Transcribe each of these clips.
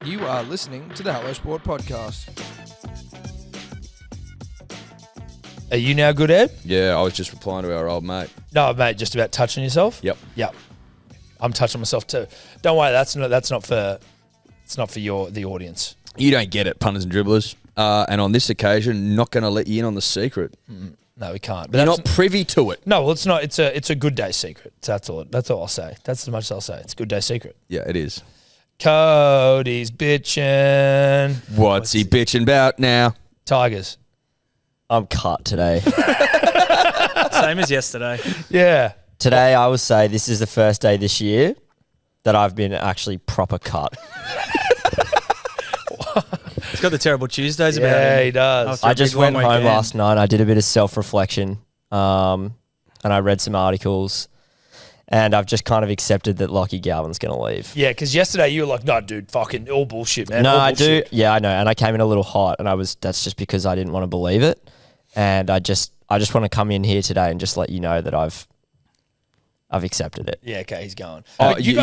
You are listening to the Hello Sport Podcast. Are you now good, Ed? Yeah, I was just replying to our old mate. No, mate, just about touching yourself? Yep. I'm touching myself too. Don't worry, it's not for the audience. You don't get it, punters and dribblers. And on this occasion, not going to let you in on the secret. No, we can't. But You're not privy to it. No, well, it's not. It's a good day secret. That's all I'll say. That's as much as I'll say. It's a good day secret. Yeah, it is. Cody's bitching. What's he bitching about now? Tigers. I'm cut today. Same as yesterday. Yeah. Today, I would say this is the first day this year that I've been actually proper cut. He's got the terrible Tuesdays about Yeah, him. he does. I just went home last night. I did a bit of self-reflection, and I read some articles, and I've just kind of accepted that Lockie Galvin's going to leave. Yeah, because yesterday you were like, no, dude, fucking all bullshit, man. No, all I do. bullshit. Yeah, I know. And I came in a little hot, and that's just because I didn't want to believe it. And I just want to come in here today and just let you know that I've accepted it. Yeah, okay, he's going. Oh, But you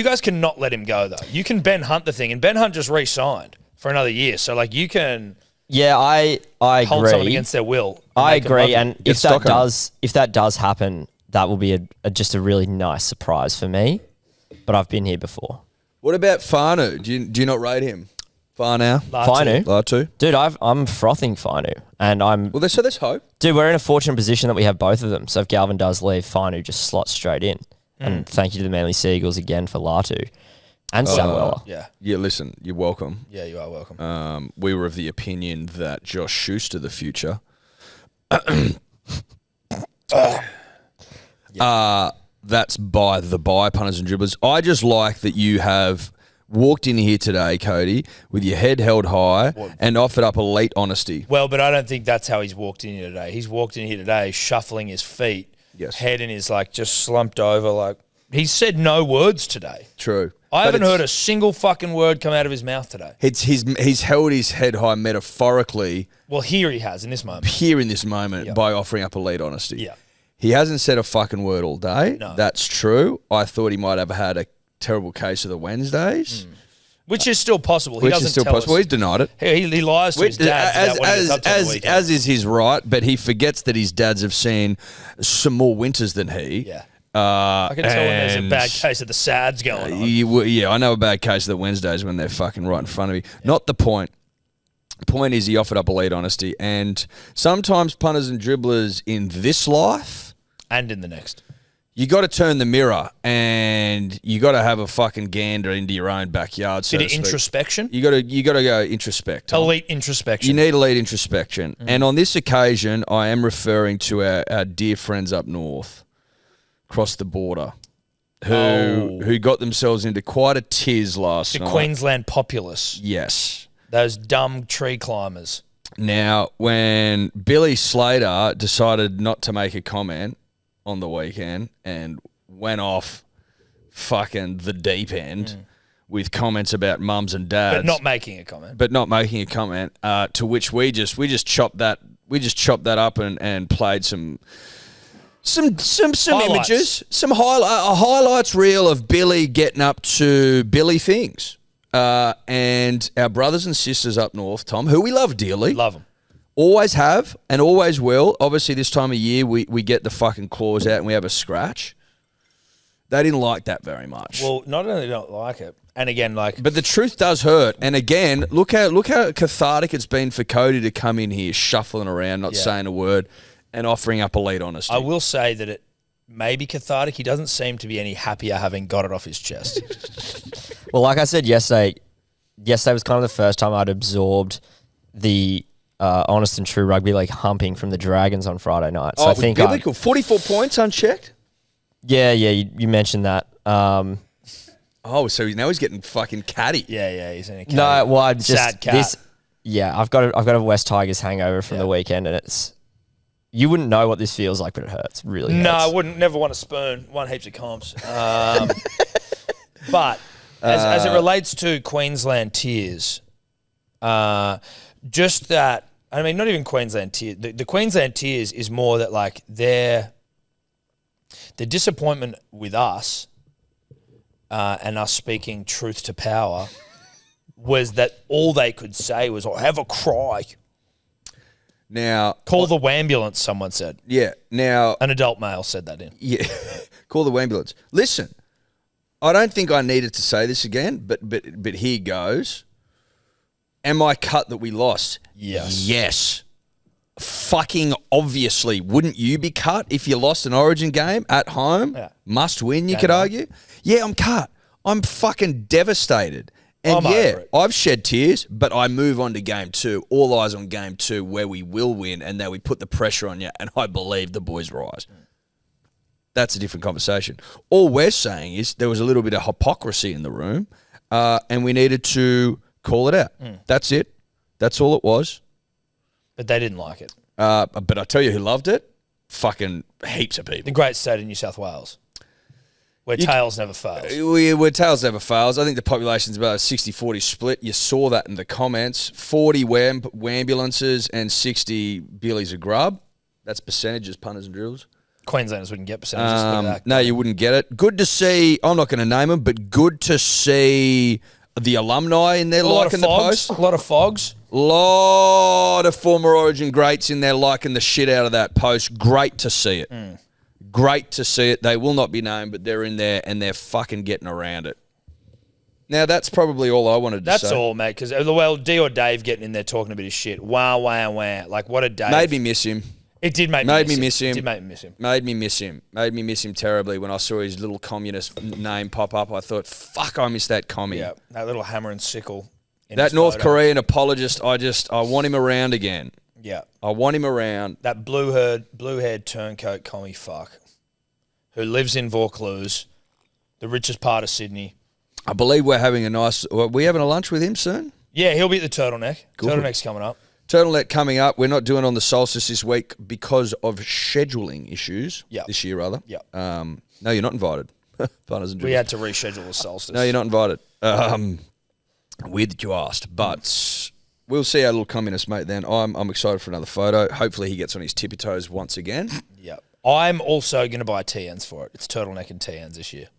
guys cannot let him go though. You can Ben Hunt the thing, and Ben Hunt just re-signed for another year. So like you can Yeah, I hold someone agree. against their will. I make them love agree, you. and It's if Stockholm. that does happen, that will be just a really nice surprise for me. But I've been here before. What about Fanu? Do you not rate him? Fanu? Finu? Latu? Dude, I'm frothing Finu, and Well, there's hope. dude, we're in a fortunate position that we have both of them. So if Galvin does leave, Finu just slots straight in. And thank you to the Manly Seagulls again for Latu and Samuela. Yeah. Yeah, listen, you're welcome. Yeah, you are welcome. We were of the opinion that Josh Schuster, the future, that's by punters and dribblers. I just like that you have walked in here today, Cody, with your head held high and offered up elite honesty. Well, but I don't think that's how he's walked in here today. He's walked in here today shuffling his feet. Yes. Head in his like just slumped over. Like he's said no words today. True. I But haven't it's- heard a single fucking word come out of his mouth today. He's held his head high metaphorically Well, here he has in this moment. here in this moment Yep. by offering up elite honesty. Yeah. He hasn't said a fucking word all day. No. That's true. I thought he might have had a terrible case of the Wednesdays. Which is still possible. He Which doesn't is still tell possible. us. He's denied it. He lies to his dad about what he gets up to on the weekend. As is his right, but he forgets that his dads have seen some more winters than he. Yeah. I can tell when there's a bad case of the SADs going on. Yeah, I know a bad case of the Wednesdays when they're fucking right in front of me. Yeah. Not the point. The point is he offered up elite honesty, and sometimes punters and dribblers in this life, And in the next. you got to turn the mirror and you got to have a fucking gander into your own backyard. So Bit of to speak. introspection. You got to go introspect. Tom. Elite introspection. You need elite introspection. And on this occasion, I am referring to our dear friends up north, across the border, who got themselves into quite a tiz last the night. Queensland populace. Yes. Those dumb tree climbers. Now, when Billy Slater decided not to make a comment on the weekend and went off fucking the deep end with comments about mums and dads, But not making a comment. to which we just chopped that up and played some Highlights. images, a highlights reel of Billy getting up to Billy things, and our brothers and sisters up north, Tom, who we love dearly, Love them. always have and always will. Obviously, this time of year we get the fucking claws out and we have a scratch. They didn't like that very much. Well, not only do they not like it, and again, like, But the truth does hurt. And again, look how cathartic it's been for Cody to come in here shuffling around, not Yeah. saying a word, and offering up elite honesty. I will say that it may be cathartic. He doesn't seem to be any happier having got it off his chest. Well, like I said yesterday was kind of the first time I'd absorbed the honest and true rugby league humping from the Dragons on Friday night. So I think biblical. 44 points unchecked. you mentioned that. Oh, so now he's getting fucking catty. yeah, he's in a No, well, I just sad cat. I've got a West Tigers hangover from the weekend, and you wouldn't know what this feels like, but it hurts. Really hurts. No, I wouldn't. Never want a spoon. Won heaps of comps. But as it relates to Queensland tiers, just that. I mean, not even Queensland tiers. The Queensland tiers is more that like their disappointment with us and us speaking truth to power was that all they could say was, have a cry. Now, Call the ambulance, someone said. yeah. Now, An adult male said that in. yeah. Call the ambulance. Listen, I don't think I needed to say this again, but here goes. Am I cut that we lost? Yes. Yes. Fucking obviously. Wouldn't you be cut if you lost an Origin game at home? Yeah. Must win, you Game could on. argue. Yeah, I'm cut. I'm fucking devastated. And I'm yeah, over it. I've shed tears, but I move on to game 2. All eyes on game 2 where we will win and that we put the pressure on you and I believe the boys rise. That's a different conversation. All we're saying is there was a little bit of hypocrisy in the room and we needed to call it out. That's it. That's all it was. But they didn't like it. But I tell you who loved it? Fucking heaps of people. The great state of New South Wales, where tails never fails. Where tails never fails. I think the population's about a 60-40 split. You saw that in the comments. 40 ambulances and 60 Billy's a grub. That's percentages, punters and drills. Queenslanders wouldn't get percentages. Look at that. No, you wouldn't get it. Good to see, I'm not going to name them, but good to see the alumni in there liking the post. A lot of fogs. Lot of former Origin greats in there liking the shit out of that post. Great to see it. Great to see it. They will not be named, but they're in there and they're fucking getting around it. Now, that's probably all I wanted to say. That's all, mate, because, well, D or Dave getting in there talking a bit of shit. Wah, wah, wah. Like, what a day. Made me miss him. It did make me miss him. It did make me miss him. Made me miss him. Made me miss him terribly when I saw his little communist name pop up. I thought, fuck, I miss that commie. Yeah, that little hammer and sickle. That North Korean apologist, I want him around again. Yeah. I want him around. That blue-haired turncoat commie fuck who lives in Vaucluse, the richest part of Sydney. I believe we're having are we having a lunch with him soon? Yeah, he'll be at the Turtleneck. Good. Turtleneck's coming up. Turtleneck coming up. We're not doing it on the solstice this week because of scheduling issues. Yeah. This year, rather. Yeah. No, you're not invited. Punters and We drills. had to reschedule the solstice. No, you're not invited. Weird that you asked, but we'll see our little communist mate then. I'm excited for another photo. Hopefully he gets on his tippy toes once again. Yeah. I'm also going to buy TNs for it. It's Turtleneck and TNs this year.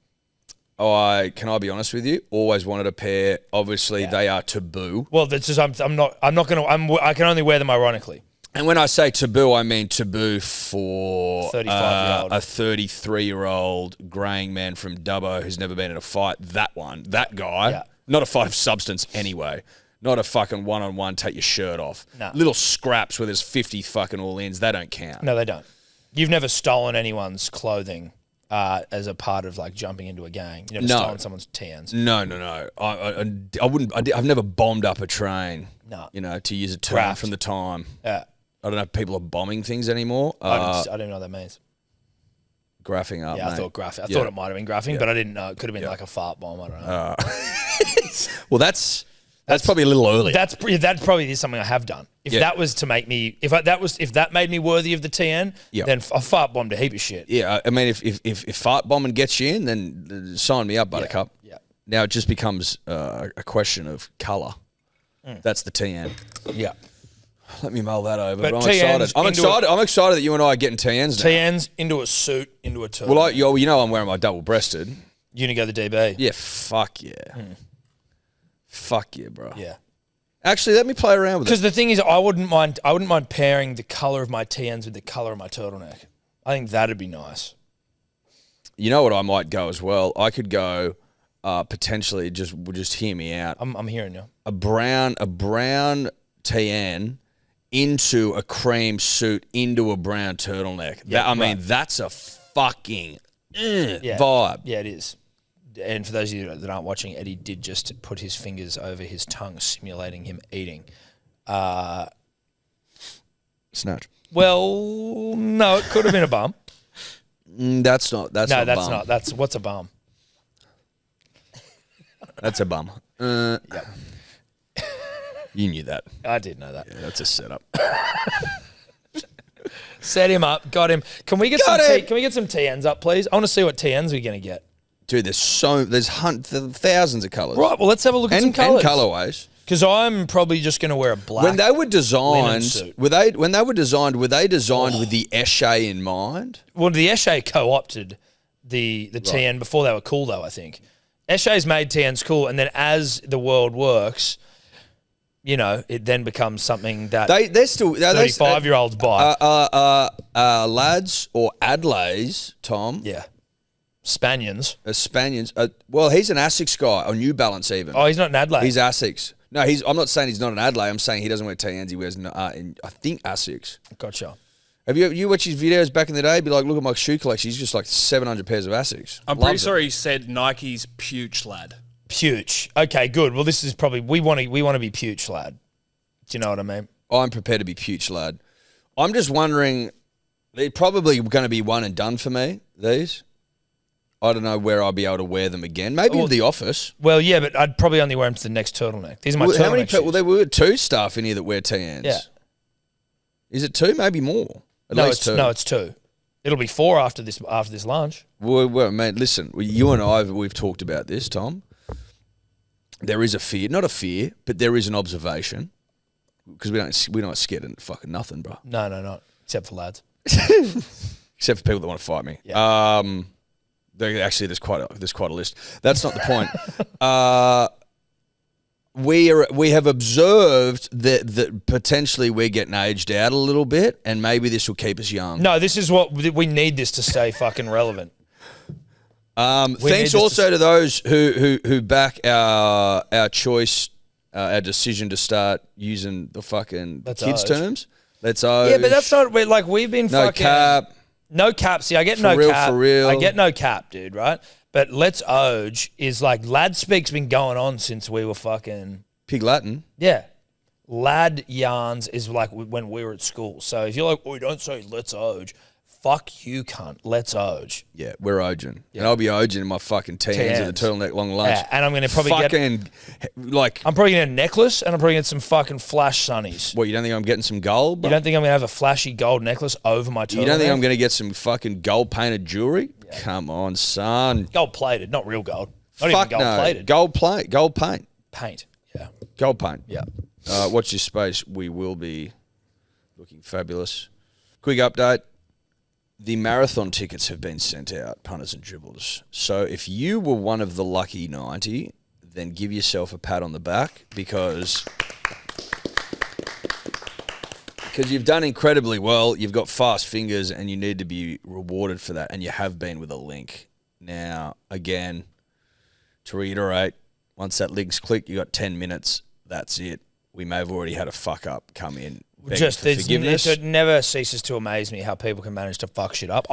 Can I be honest with you? Always wanted a pair. Obviously, they are taboo. Well, that's just I'm not going to. I can only wear them ironically. And when I say taboo, I mean taboo for 35-year-old. a 33-year-old greying man from Dubbo who's never been in a fight. That guy. Yeah. Not a fight of substance anyway. Not a fucking one-on-one, take your shirt off. No. Little scraps where there's 50 fucking all-ins, they don't count. No, they don't. You've never stolen anyone's clothing as a part of like jumping into a gang. You've never stolen someone's TNs. No. I wouldn't. I've never bombed up a train. No. You know, to use a term Graft. from the time. Yeah. I don't know if people are bombing things anymore. I don't even know what that means. Graphing up. Yeah, mate. I thought graphing. I thought it might have been graphing, but I didn't know. It could have been like a fart bomb. I don't know. Well, that's probably a little early. That probably is something I have done. If that was to make me, if that made me worthy of the TN, then I fart bombed a heap of shit. Yeah, I mean, if fart bombing gets you in, then sign me up, Buttercup. Yeah. Now it just becomes a question of colour. That's the TN. Yeah. Let me mull that over. But But I'm TNs excited. I'm excited that you and I are getting TNs now. TNs into a suit, into a turtle. Well, you know I'm wearing my double-breasted. You gonna go the DB? Yeah, fuck yeah. Fuck yeah, bro. Yeah. Actually, let me play around with it. Because the thing is, I wouldn't mind pairing the colour of my TNs with the colour of my turtleneck. I think that'd be nice. You know what I might go as well? I could go potentially, just hear me out. I'm hearing you. A brown TN into a cream suit into a brown turtleneck. Yeah, mean, that's a fucking Yeah. vibe. Yeah, it is. And for those of you that aren't watching, Eddie did just put his fingers over his tongue, simulating him eating. Snatch. Well, no, it could have been a bum. That's not. That's No, not that's bum. not. That's what's a bum. That's a bum. Yep. You knew that. I did know that. Yeah, that's a setup. Set him up, got him. Can we get Got some? him. Can we get some TNs up, please? I want to see what TNs we're gonna get. Dude, there's thousands of colours. Right. Well, let's have a look at some And colours. colourways. Because I'm probably just gonna wear a black. When they were linen designed, suit. were they designed with the Esche in mind? Well, the Esche co-opted the TN before they were cool, though. I think Eshe's made TNs cool, and then as the world works, it then becomes something that they're still 35-year-olds buy. Lads or Adelays, Tom. Yeah. Spanions. Spanions. Well, he's an Asics guy, or New Balance even. Oh, he's not an Adelaide. He's Asics. No, I'm not saying he's not an Adelaide. I'm saying he doesn't wear TNs. He wears, I think, Asics. Gotcha. Have you watched his videos back in the day? Be like, look at my shoe collection. He's just like 700 pairs of Asics. I'm pretty sure he said Nike's Pooch lad. Pooch. Okay, good. Well, this is probably we want to be Pooch lad. Do you know what I mean? I'm prepared to be Pooch lad. I'm just wondering, they're probably going to be one and done for me. These. I don't know where I'll be able to wear them again. Maybe in the office. Well, yeah, but I'd probably only wear them to the next turtleneck. These are my turtleneck How many shoes. people? Well, there were 2 staff in here that wear TNs. Yeah. Is it 2? Maybe more. At least 2. No, it's 2. It'll be 4 after this lunch. Well, mate, listen. You and I, we've talked about this, Tom. There is a fear, not a fear, but there is an observation because we're not scared of fucking nothing, bro. No, not except for lads. Except for people that want to fight me. Yeah. There's quite a list. That's not the point. We have observed that potentially we're getting aged out a little bit, and maybe this will keep us young. No, this is what we need this to stay fucking relevant. Thanks also to those who back our choice, our decision to start using the fucking kids terms. Let's Oge. Yeah, but that's not we've been no fucking cap. No cap. See, I get For no real, cap. for real. I get no cap, dude. Right? But let's Oge is like lad speak's been going on since we were fucking Pig Latin. Yeah. Lad yarns is like when we were at school. So if you're like, oh, don't say let's Oge, fuck you, cunt. Let's Oge. Yeah, we're Oging. Yeah. And I'll be Oging in my fucking TNs at the turtleneck long lunch. Yeah, and I'm going to probably I'm probably going to get a necklace and I'm probably going to get some fucking flash sunnies. What, you don't think I'm getting some gold? You don't think I'm going to have a flashy gold necklace over my turtleneck? You don't think I'm going to get some fucking gold painted jewelry? Yeah. Come on, son. Gold plated, not real gold. Not Fuck even gold plated. Gold paint. Paint, yeah. Gold paint. Yeah. Watch this space. We will be looking fabulous. Quick update. The marathon tickets have been sent out, punters and dribblers. So if you were one of the lucky 90, then give yourself a pat on the back because you've done incredibly well. You've got fast fingers and you need to be rewarded for that. And you have been with a link. Now, again, to reiterate, once that link's clicked, you got 10 minutes. That's it. We may have already had a fuck up come in. It never ceases to amaze me how people can manage to fuck shit up.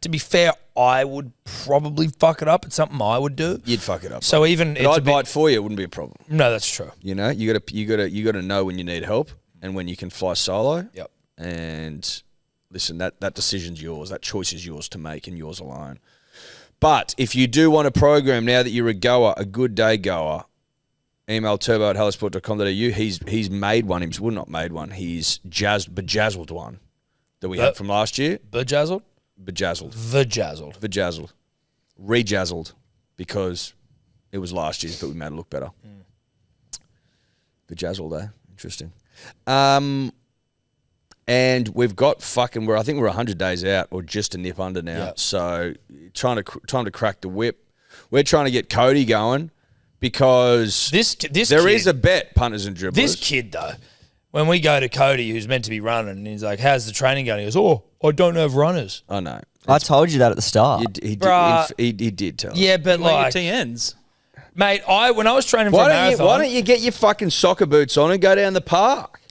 To be fair, I would probably fuck it up. It's something I would do. You'd fuck it up. So bro. even I'd buy it for you. It wouldn't be a problem. No, that's true. You know, you gotta know when you need help and when you can fly solo. Yep. And listen, that decision's yours. That choice is yours to make and yours alone. But if you do want a program now that you're a goer, a good day goer, email turbo@hellosport.com.au. He's made one. Well, not made one. He's bejazzled one that we had from last year. Bejazzled? Bejazzled. Vajazzled. Rejazzled because it was last year's, but we made it look better. Bejazzled, eh? Interesting. And we've got I think we're 100 days out or just a nip under now. Yep. So trying to crack the whip. We're trying to get Cody going. Because there is a bet, punters and dribblers. This kid, though, when we go to Cody, who's meant to be running, and he's like, how's the training going? He goes, oh, I don't have runners. I know. I told you that at the start. He did tell us. Yeah, but like TNs. Mate, when I was training for a marathon... Why don't you get your fucking soccer boots on and go down the park?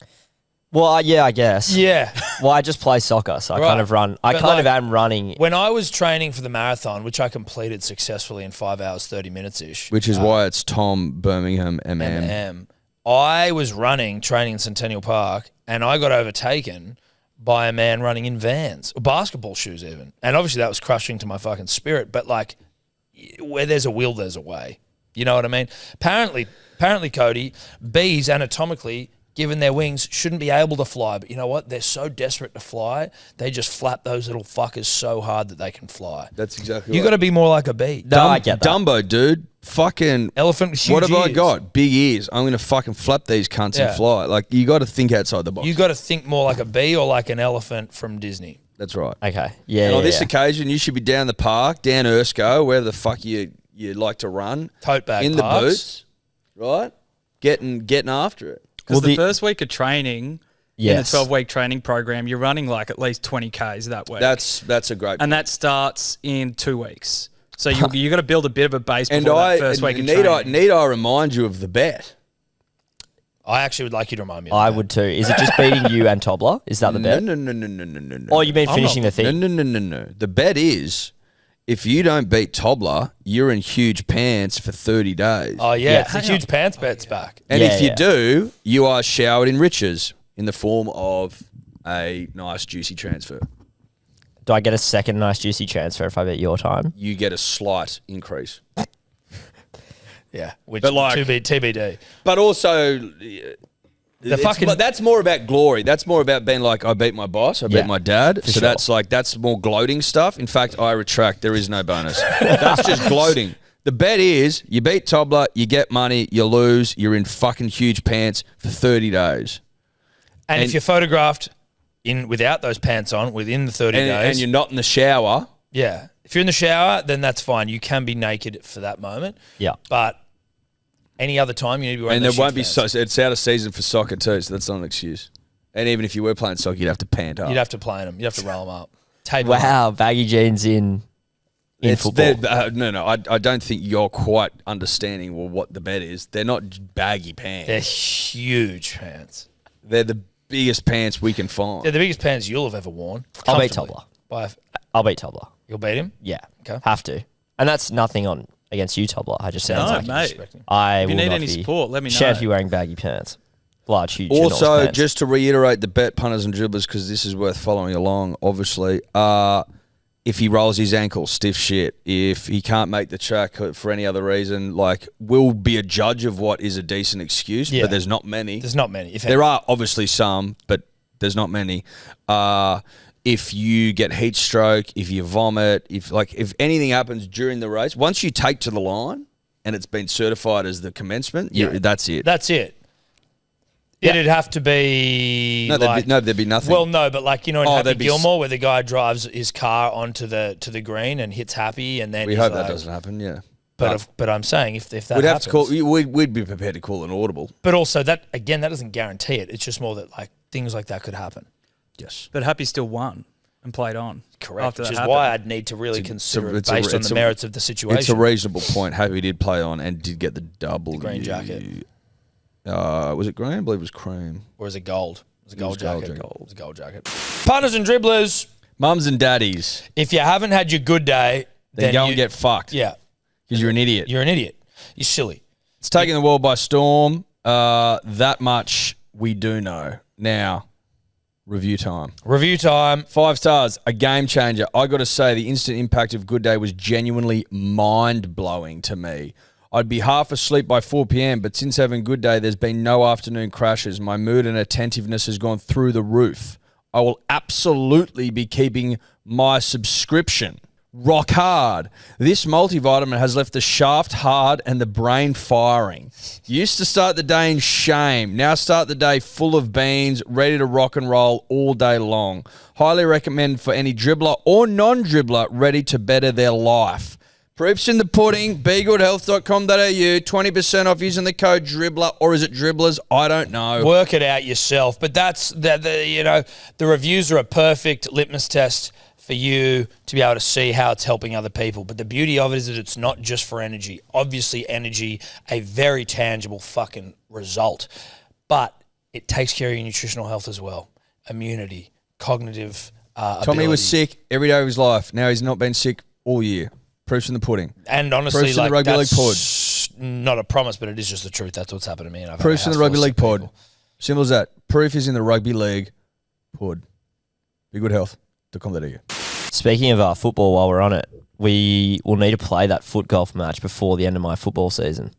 Well, yeah, I guess. Yeah. Well, I just play soccer, so I kind of run. I kind of am running. When I was training for the marathon, which I completed successfully in 5 hours, 30 minutes-ish. Which is why it's Tom Birmingham MM. I was training in Centennial Park, and I got overtaken by a man running in Vans, or basketball shoes even. And obviously that was crushing to my fucking spirit, but like, where there's a will, there's a way. You know what I mean? Apparently, Cody, bees anatomically, given their wings, shouldn't be able to fly. But you know what? They're so desperate to fly, they just flap those little fuckers so hard that they can fly. That's exactly You got to be more like a bee. No, I get that. Dumbo, dude. Fucking elephant with huge What have I ears. got? Big ears. I'm going to fucking flap these cunts and fly. Like, you got to think outside the box. You got to think more like a bee or like an elephant from Disney. That's right. Okay. Yeah. And on this occasion, you should be down the park, down Erskine, wherever the fuck you you like to run Tote bag in parks. the boots, right? Getting after it. Because Well, the first week of training, Yes. in the 12-week training program, you're running like at least 20 Ks that week. That's a great. and that starts in 2 weeks. So you got to build a bit of a base before and that first week of training. need I remind you of the bet? I actually would like you to remind me of I that. would too. Is it just beating you and Tobler? Is that the bet? No. Or you mean finishing the thing? No. The bet is if you don't beat Tobler, you're in huge pants for 30 days. Oh, yeah. Yeah. It's the huge pants bet's back. And Yeah, if you yeah. do, you are showered in riches in the form of a nice, juicy transfer. Do I get a second nice juicy transfer if I bet your time? You get a slight increase. Yeah. Which But like- TBD. But also, that's more about glory. That's more about being like, I beat my boss, I Yeah, beat my dad. for So sure. that's more gloating stuff. In fact, I retract. There is no bonus. That's just gloating. The bet is you beat Tobler, you get money, you lose, you're in fucking huge pants for 30 days. And if you're photographed in without those pants on within the 30 days. And you're not in the shower. Yeah. If you're in the shower, then that's fine. You can be naked for that moment. Yeah. But any other time, you need to be wearing And there those won't shit be pants. it's out of season for soccer too, so that's not an excuse. And even if you were playing soccer, you'd have to pant up. You'd have to play in them. You'd have to roll them up. Tape 'em up. Wow, baggy jeans in football. No. I don't think you're quite understanding what the bet is. They're not baggy pants. They're huge pants. They're the biggest pants we can find. They're the biggest pants you'll have ever worn. I'll beat Comfortably. Tobler. I'll beat Tobler. You'll beat him? Yeah. Okay. Have to. And that's nothing on against you, Tobler. I just sounds No, like mate. I If you will need not any be support, let me know. Shan't be wearing baggy pants. Large, huge, enormous Also, pants. just to reiterate the bet, punters and dribblers, because this is worth following along, obviously, if he rolls his ankle, stiff shit. If he can't make the track for any other reason, like, we'll be a judge of what is a decent excuse, Yeah. but there's not many. There's not many. There are obviously some, but there's not many. If you get heat stroke, if you vomit, if anything happens during the race, once you take to the line and it's been certified as the commencement, that's it. That's it. It'd have to be There'd be nothing. Well, no, but like, you know, in Happy there'd be Gilmore, where the guy drives his car onto the green and hits Happy, and then we he's hope like, that doesn't happen. Yeah, But I'm saying if that we'd have happens, to call. We'd be prepared to call an audible. But also that again, that doesn't guarantee it. It's just more that like things like that could happen. Yes, But Happy still won and played on. Correct. After Which that is happened. why I'd need to really consider it based on the merits of the situation. It's a reasonable point. Happy did play on and did get the double. green jacket. Was it green? I believe it was cream. Or is it gold? It was a gold gold jacket. jacket. It was a gold jacket. Punters and dribblers, Mums and daddies, if you haven't had your good day, then go and get fucked. Yeah. Because you're an idiot. You're an idiot. You're silly. It's taking the world by storm. That much we do know. Now, review time. Review time. 5 stars, a game changer. I got to say, the instant impact of Good Day was genuinely mind-blowing to me. I'd be half asleep by 4 p.m., but since having Good Day, there's been no afternoon crashes. My mood and attentiveness has gone through the roof. I will absolutely be keeping my subscription. Rock hard. This multivitamin has left the shaft hard and the brain firing. Used to start the day in shame. Now start the day full of beans, ready to rock and roll all day long. Highly recommend for any dribbler or non-dribbler ready to better their life. Proofs in the pudding, begoodhealth.com.au, 20% off using the code dribbler, or is it dribblers? I don't know. Work it out yourself. But that's the reviews are a perfect litmus test for you to be able to see how it's helping other people. But the beauty of it is that it's not just for energy. Obviously, energy, a very tangible fucking result. But it takes care of your nutritional health as well. Immunity, cognitive Tommy ability. was sick every day of his life. Now he's not been sick all year. Proofs in the pudding. And honestly, Proofs in like, the Rugby League that's not a promise, but it is just the truth. That's what's happened to me. And I've had a Proofs in the house full Rugby of League sick pod. people. Simple as that. Proof is in the Rugby League pod. begoodhealth.com.au. Speaking of football, while we're on it, we will need to play that foot golf match before the end of my football season.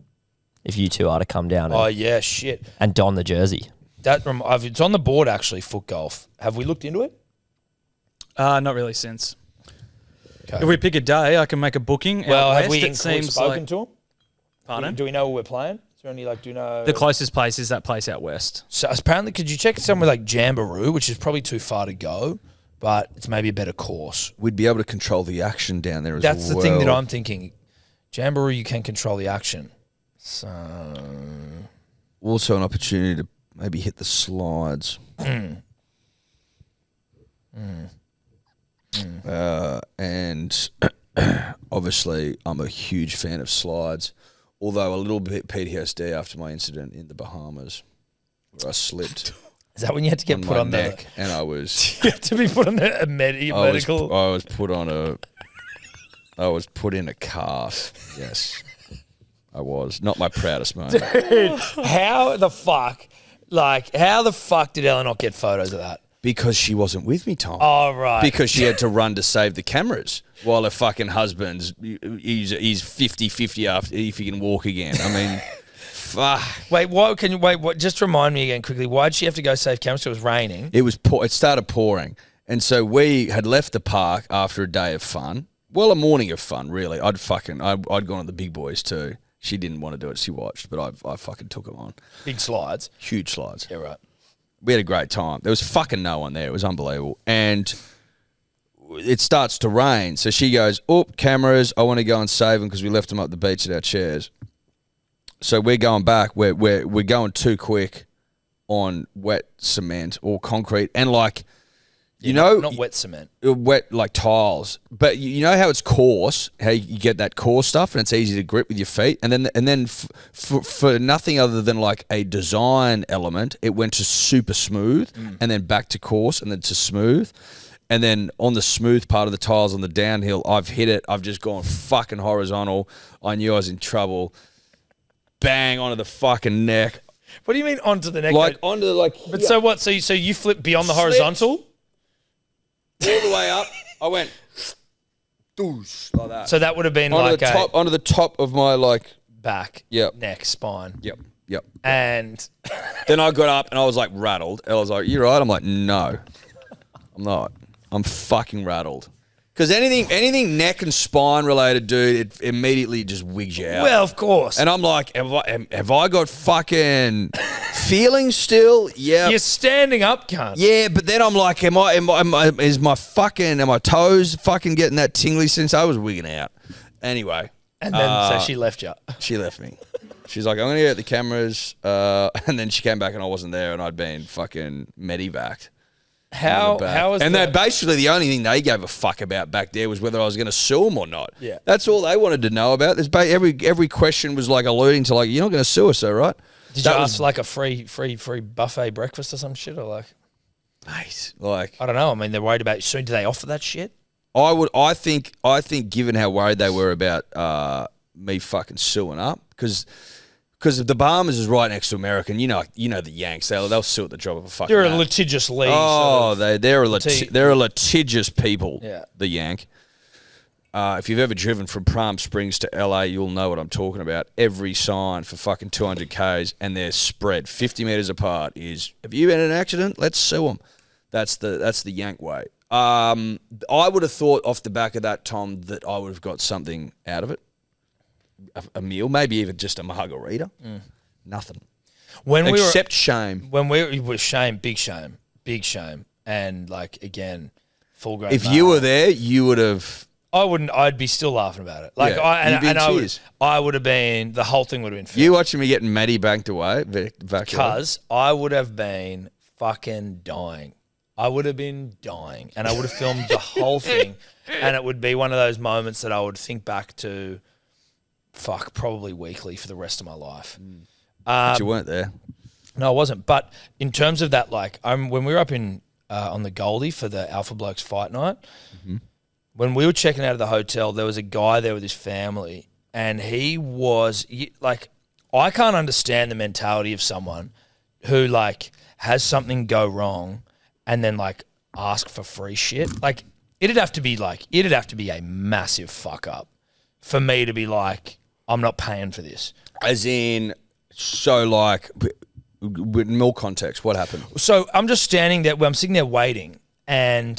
If you two are to come down Oh, yeah, shit. and don the jersey. It's on the board, actually, foot golf. Have we looked into it? Not really since. Okay. If we pick a day, I can make a booking. Well, out have we west, it seems spoken like, to them? Pardon? Do we know where we're playing? Is there any, do you know? The closest place is that place out west. So apparently, could you check somewhere like Jamboree, which is probably too far to go, but it's maybe a better course. We'd be able to control the action down there as That's well. the thing that I'm thinking. Jamboree, you can control the action. So Also an opportunity to maybe hit the slides. And obviously, I'm a huge fan of slides, although a little bit PTSD after my incident in the Bahamas, where I slipped is that when you had to get on put my on neck, and I was you had to be put on a medical? I was put on a. I was put in a cast. Yes, I was. Not my proudest moment. How the fuck? Like, how the fuck did Ella not get photos of that? Because she wasn't with me, Tom. Oh, right. Because she had to run to save the cameras while her fucking husband's he's 50-50 after if he can walk again. I mean, fuck. Wait, what? Can you wait? What? Just remind me again quickly. Why'd she have to go save cameras? It was raining. It started pouring, and so we had left the park after a day of fun. Well, a morning of fun, really. I'd gone on the big boys too. She didn't want to do it. She watched, but I fucking took them on. Big slides. Huge slides. Yeah, right. We had a great time. There was fucking no one there. It was unbelievable. And it starts to rain. So she goes, cameras, I want to go and save them because we left them up the beach at our chairs. So we're going back. We're going too quick on wet cement or concrete. And like, not wet cement. Wet like tiles. But you know how it's coarse, how you get that coarse stuff and it's easy to grip with your feet. And then for nothing other than like a design element, it went to super smooth and then back to coarse and then to smooth. And then on the smooth part of the tiles on the downhill, I've hit it. I've just gone fucking horizontal. I knew I was in trouble. Bang onto the fucking neck. What do you mean onto the neck? Like onto like. But so what? So you flip beyond the horizontal? All the way up. I went doosh like that. So that would have been onto like the top, onto the top of my like back, Yep. neck, spine. Yep. And Then I got up and I was like rattled. I was like, "You right?" I'm like, "No, I'm not. I'm fucking rattled." Because anything neck and spine related, dude, it immediately just wigs you out. well, of course. And I'm like, have I got fucking feelings still? Yeah. You're standing up, cunt. Yeah, but then I'm like, am my toes fucking getting that tingly since I was wigging out? Anyway. And then so she left you. She left me. She's like, I'm going to get the cameras. And then she came back and I wasn't there and I'd been fucking medevaced. How is and they basically the only thing they gave a fuck about back there was whether I was going to sue them or not. Yeah, that's all they wanted to know about. There's every question was like alluding to like, you're not going to sue us, though, right? Did you ask like a free buffet breakfast or some shit, or like? Mate, like I don't know. I mean, they're worried about. So do they offer that shit? I think given how worried they were about me fucking suing up because the Bahamas is right next to America, and you know the Yanks, they'll sue at the drop of a fucking They're a hat. litigious league. Oh, they're a litigious people. Yeah. The Yank. If you've ever driven from Palm Springs to LA, you'll know what I'm talking about. Every sign for fucking 200 Ks, and they're spread 50 meters apart. Is have you been in an accident? Let's sue them. That's the Yank way. I would have thought off the back of that, Tom, that I would have got something out of it. A meal, maybe even just a margarita. Nothing. Except shame. When it was shame, big shame, and like again, full grown. If you were there, you would have. I wouldn't. I'd be still laughing about it. Like yeah, I would have been. The whole thing would have been. Filmed. You watching me getting Maddie banked away because I would have been fucking dying. I would have been dying, and I would have filmed the whole thing, and it would be one of those moments that I would think back to. Probably weekly for the rest of my life. But you weren't there. No, I wasn't. But in terms of that, like, when we were up in on the Goldie for the Alpha Blokes fight night, when we were checking out of the hotel, there was a guy there with his family, and he was like, I can't understand the mentality of someone who like has something go wrong and then like ask for free shit. Like, it'd have to be a massive fuck up for me to be like, I'm not paying for this. As in, so like, with more context, what happened? So I'm just standing there, I'm sitting there waiting, and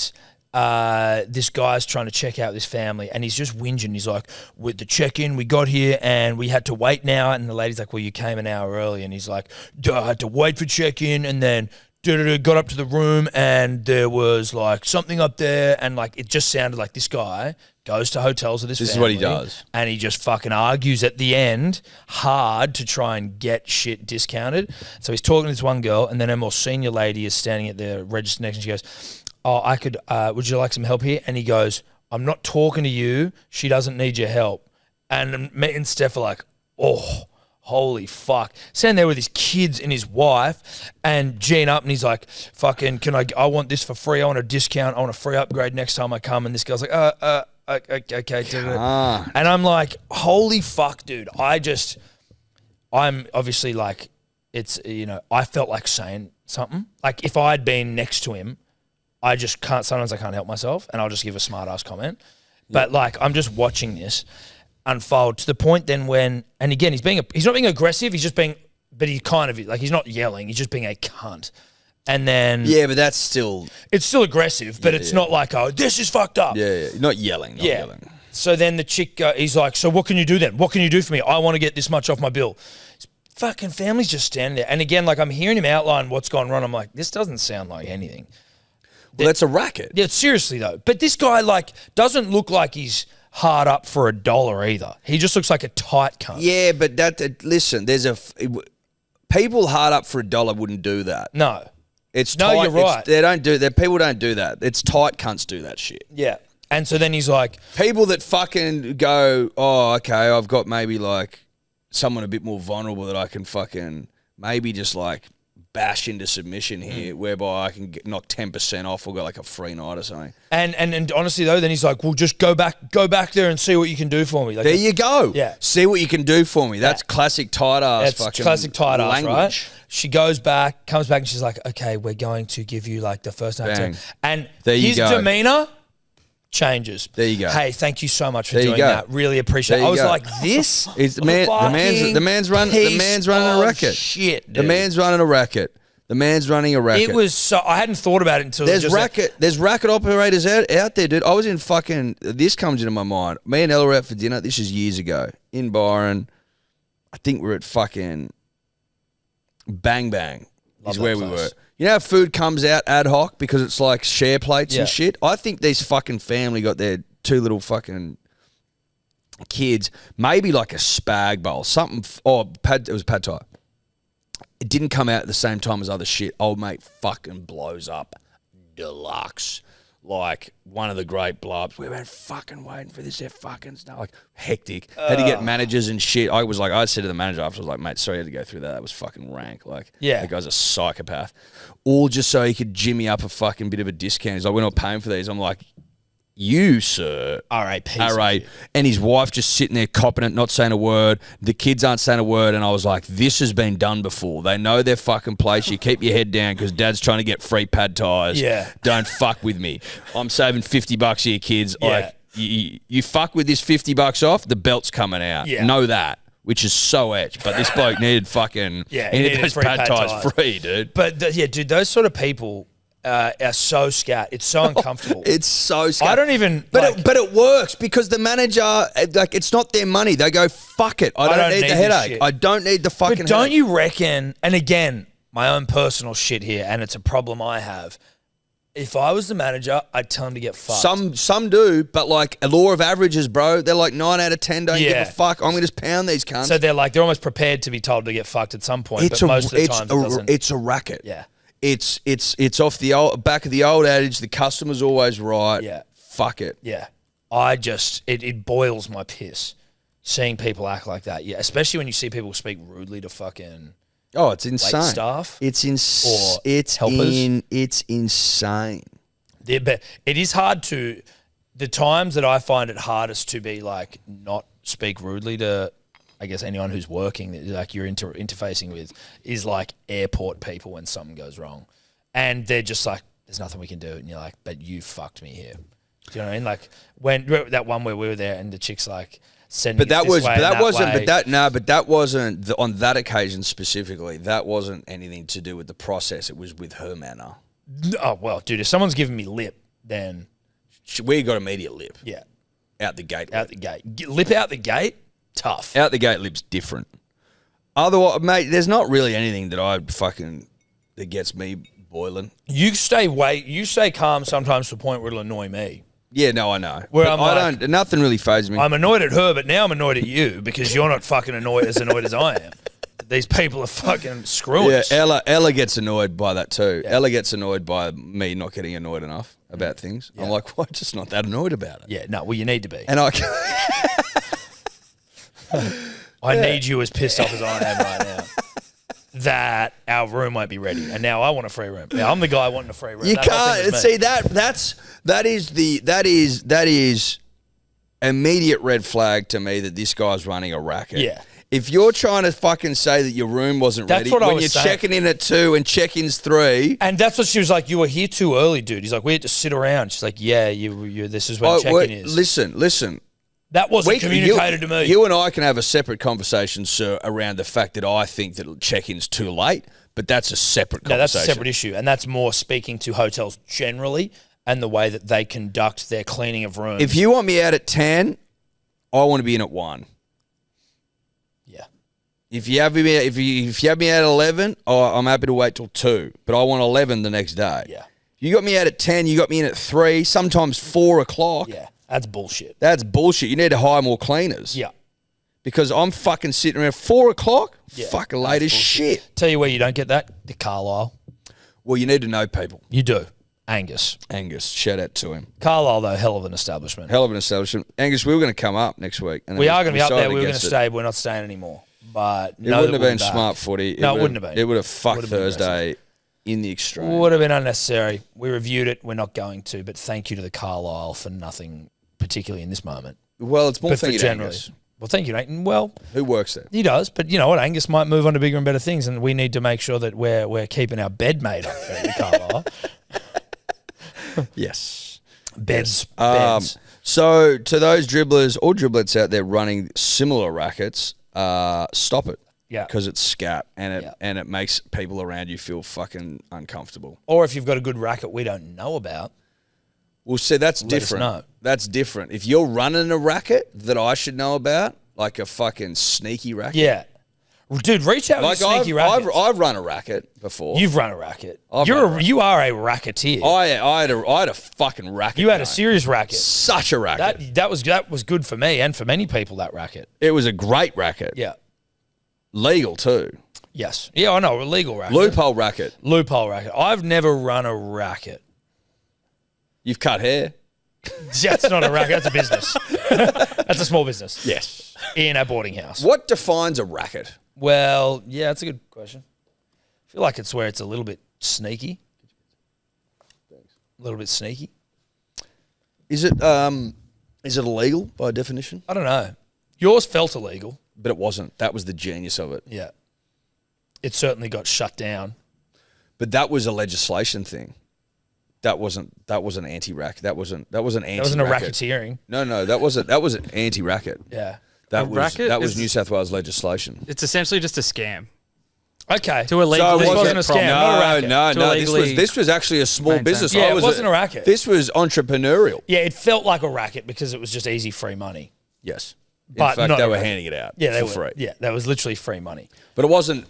this guy's trying to check out this family, and he's just whinging. He's like, with the check-in, we got here, and we had to wait now. And the lady's like, well, you came an hour early. And he's like, I had to wait for check-in, and then got up to the room and there was like something up there and like it just sounded like this guy goes to hotels with his family. This is what he does. And he just fucking argues at the end hard to try and get shit discounted. So he's talking to this one girl and then a more senior lady is standing at the register next and she goes, oh, I could, would you like some help here? And he goes, I'm not talking to you. She doesn't need your help. And me and Steph are like, oh, holy fuck. Standing there with his kids and his wife and Gene up and he's like, fucking, I want this for free. I want a discount. I want a free upgrade next time I come. And this girl's like, okay. And I'm like, holy fuck, dude. I'm obviously like, it's, I felt like saying something. Like if I had been next to him, I just can't, sometimes I can't help myself and I'll just give a smart ass comment. But like, I'm just watching this unfold to the point then when, and again, he's not being aggressive, he's just being, but he kind of, like he's not yelling, he's just being a cunt. And then... Yeah, but that's still... It's still aggressive, but it's not like, oh, this is fucked up. Yeah. Not yelling, yelling. So then the chick, he's like, so what can you do then? What can you do for me? I want to get this much off my bill. His fucking family's just standing there. And again, like I'm hearing him outline what's gone wrong. I'm like, this doesn't sound like anything. Well, that's a racket. Yeah, seriously though. But this guy like doesn't look like he's hard up for $1 either. He just looks like a tight cunt. Yeah, but listen, people hard up for $1 wouldn't do that. No. It's no, tight. you're right. People don't do that. It's tight cunts do that shit. Yeah. And so then he's like... People that fucking go, oh, okay, I've got maybe like someone a bit more vulnerable that I can fucking maybe just like bash into submission here whereby I can knock 10% off or get like a free night or something. And honestly though, then he's like, well, just go back there and see what you can do for me. Like, there you go. Yeah. See what you can do for me. That's classic tight ass fucking classic tight ass, language. right? She goes back, comes back and she's like, okay, we're going to give you like the first night. Bang. And there you his go. demeanor changes. There you go. Hey, thank you so much for doing that. Really appreciate it. I was like, this is the man's running a racket. Shit, dude. The man's running a racket. The man's running a racket. It was so I hadn't thought about it until there's racket operators out there, dude. I was in fucking. This comes into my mind. Me and Ella were out for dinner. This is years ago in Byron. I think we're at fucking Bang Bang. Is where we were. You know how food comes out ad hoc because it's like share plates and shit? I think these fucking family got their two little fucking kids, maybe like a spag bowl, something. It was pad thai. It didn't come out at the same time as other shit. Old mate fucking blows up deluxe. Like one of the great blobs. We've been fucking waiting for this. They're fucking stuff. Like hectic. Had to get managers and shit. I said to the manager after, I was like, mate, sorry I had to go through that. That was fucking rank. Like, that guy's a psychopath. All just so he could jimmy up a fucking bit of a discount. He's like, we're not paying for these. I'm like, you, sir. All right. And his wife just sitting there copping it, not saying a word. The kids aren't saying a word. And I was like, this has been done before. They know their fucking place. You keep your head down because dad's trying to get free pad ties. Yeah. Don't fuck with me. I'm saving $50 here, kids. Yeah. Like, you fuck with this $50 off, the belt's coming out. Yeah. Know that. Which is so etch. But this bloke needed fucking... he needed those free pad ties free, dude. But, dude, those sort of people... are so scat. It's so uncomfortable. It's so scat. I don't even... But it works because the manager, like, it's not their money. They go, fuck it. I don't need the headache. I don't need the fucking But don't headache. you reckon... And again, my own personal shit here, and it's a problem I have. If I was the manager, I'd tell him to get fucked. Some do, but like a law of averages, bro. They're like 9 out of 10 don't give a fuck. I'm going to just pound these cunts. So they're almost prepared to be told to get fucked at some point, but most of the time it doesn't. It's a racket. Yeah. It's off the back of the old adage, the customer's always right. Yeah. Fuck it. Yeah. It boils my piss seeing people act like that. Yeah. Especially when you see people speak rudely to fucking it's insane. wait staff. It's or helpers. It's insane. Yeah, but it is hard to the times that I find it hardest to be like not speak rudely to I guess anyone who's working that like you're interfacing with is like airport people when something goes wrong, and they're just like, "There's nothing we can do," and you're like, "But you fucked me here." Do you know what I mean? Like when that one where we were there and the chick's like sending. But that wasn't on that occasion specifically. That wasn't anything to do with the process. It was with her manner. Oh well, dude, if someone's giving me lip, then we got immediate lip. Yeah, out the gate. Lip out the gate. Tough. Out the gate lip's different. Otherwise, mate, there's not really anything that gets me boiling. You stay calm sometimes to the point where it'll annoy me. Yeah, no, I know. Where But I'm like- don't. Nothing really phases me. I'm annoyed at her, but now I'm annoyed at you because you're not fucking annoyed as I am. These people are fucking screwing Yeah, us. Ella gets annoyed by that too. Yeah. Ella gets annoyed by me not getting annoyed enough about things. I'm like, well, I'm just not that annoyed about it. Yeah, no, well, you need to be. And I need you as pissed off as I am right now. That our room won't be ready, and now I want a free room. Yeah, I'm the guy wanting a free room. you That whole thing can't was me. see that is immediate red flag to me that this guy's running a racket. Yeah. If you're trying to fucking say that your room wasn't That's ready what I when was you're saying. checking in at 2 and check-in's 3. And that's what she was like. You were here too early, dude. He's like, we had to sit around. She's like, yeah, you. This is when check-in is. Listen. That wasn't communicated to me. You and I can have a separate conversation, sir, around the fact that I think that check-in's too late, but that's a separate No, conversation. that's a separate issue, and that's more speaking to hotels generally and the way that they conduct their cleaning of rooms. If you want me out at 10, I want to be in at 1. Yeah. If you have me, if you have me out at 11, I'm happy to wait till 2. But I want 11 the next day. Yeah. You got me out at 10. You got me in at 3. Sometimes 4 o'clock. Yeah. That's bullshit. That's bullshit. You need to hire more cleaners. Yeah. Because I'm fucking sitting around 4 o'clock. Yeah. Fucking late as shit. Tell you where you don't get that? The Carlisle. Well, you need to know people. You do. Angus. Shout out to him. Carlisle, though, hell of an establishment. Hell of an establishment. Angus, we were going to come up next week. And We are going to be up there. decided We were going to against it. stay, but we're not staying anymore. But It wouldn't have been smart footy. No, it wouldn't have been. It would have fucked Would've been Thursday in the extreme. Would have been unnecessary. We reviewed it. We're not going to. But thank you to the Carlisle for nothing, particularly in this moment. Well, it's more But for thank you to generally. Angus. Well, thank you, Nathan. Well, Who works there? he does, but you know what? Angus might move on to bigger and better things, and we need to make sure that we're keeping our bed made up there at the Carlisle. Yes. Beds. So to those dribblers or driblets out there running similar rackets, stop it. Yeah. Because it's scat and Yeah. it makes people around you feel fucking uncomfortable. Or if you've got a good racket we don't know about. Well, see, that's Let us different. know. That's different. If you're running a racket that I should know about, like a fucking sneaky racket. Yeah. Well, dude, reach out with Like your sneaky rackets. I've run a racket before. You've run a racket. I've You run a are a racketeer. I had a fucking racket. You had a mate. serious racket. Such a racket. That was good for me and for many people, that racket. It was a great racket. Yeah. Legal too. Yes. Yeah, I know. A legal racket. Loophole racket. Loophole racket. I've never run a racket. You've cut hair. That's not a racket. That's a business. That's a small business. Yes. In a boarding house. What defines a racket? Well, yeah, that's a good question. I feel like it's where it's a little bit sneaky. A little bit sneaky. Is it illegal by definition? I don't know. Yours felt illegal. But it wasn't. That was the genius of it. Yeah. It certainly got shut down. But that was a legislation thing. That wasn't anti-racket. That wasn't anti-racket. That wasn't a racketeering. No, that wasn't anti-racket. Yeah. That racket was is- New South Wales legislation. It's essentially just a scam. Okay. To illegally this wasn't a scam, not a racket. No, To no. illegally This was actually a small maintain. business. Yeah, it wasn't a racket. This was entrepreneurial. Yeah, it felt like a racket because it was just easy free money. Yes. In But fact, not they a were racket. handing it out Yeah, they for were. free. Yeah, that was literally free money. But it wasn't.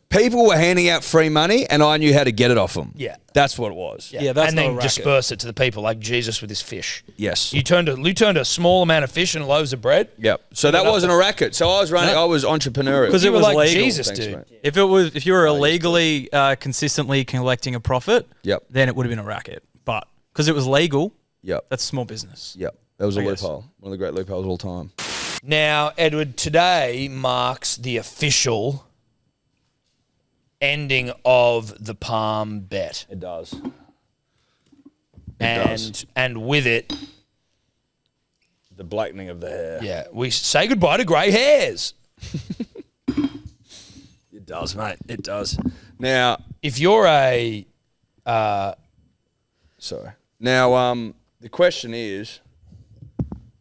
People were handing out free money, and I knew how to get it off them. Yeah. That's what it was. Yeah, that's and not a then racket. disperse it to the people like Jesus with his fish. Yes. You turned a small amount of fish and loaves of bread. Yep. So that wasn't a racket. So I was running. I was entrepreneurial. Because You it were was like legal. Jesus, Thanks, dude. mate. If you were illegally consistently collecting a profit, Yep. then it would have been a racket. But because it was legal, Yep. that's small business. Yep. That was a I guess. loophole. One of the great loopholes of all time. Now, Edward, today marks the official ending of the Palm bet. It does. And with it, The blackening of the hair. yeah, we say goodbye to grey hairs. It does, mate. It does. Now, If you're a sorry. Now, the question is,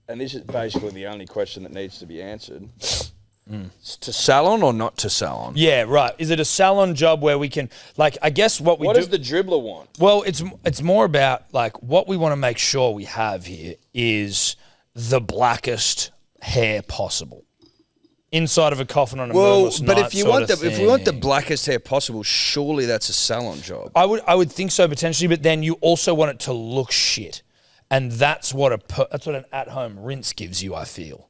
and this is basically the only question that needs to be answered: it's to salon or not to salon? yeah, right. Is it a salon job where we can, like, I guess what we What do. does the dribbler want? Well, it's more about like what we want to make sure we have here is the blackest hair possible inside of a coffin on a Well, moonless but night if you sort want of if we want the thing. blackest hair possible, surely that's a salon job. I would think so potentially, but then you also want it to look shit, and that's what an at-home rinse gives you. I feel.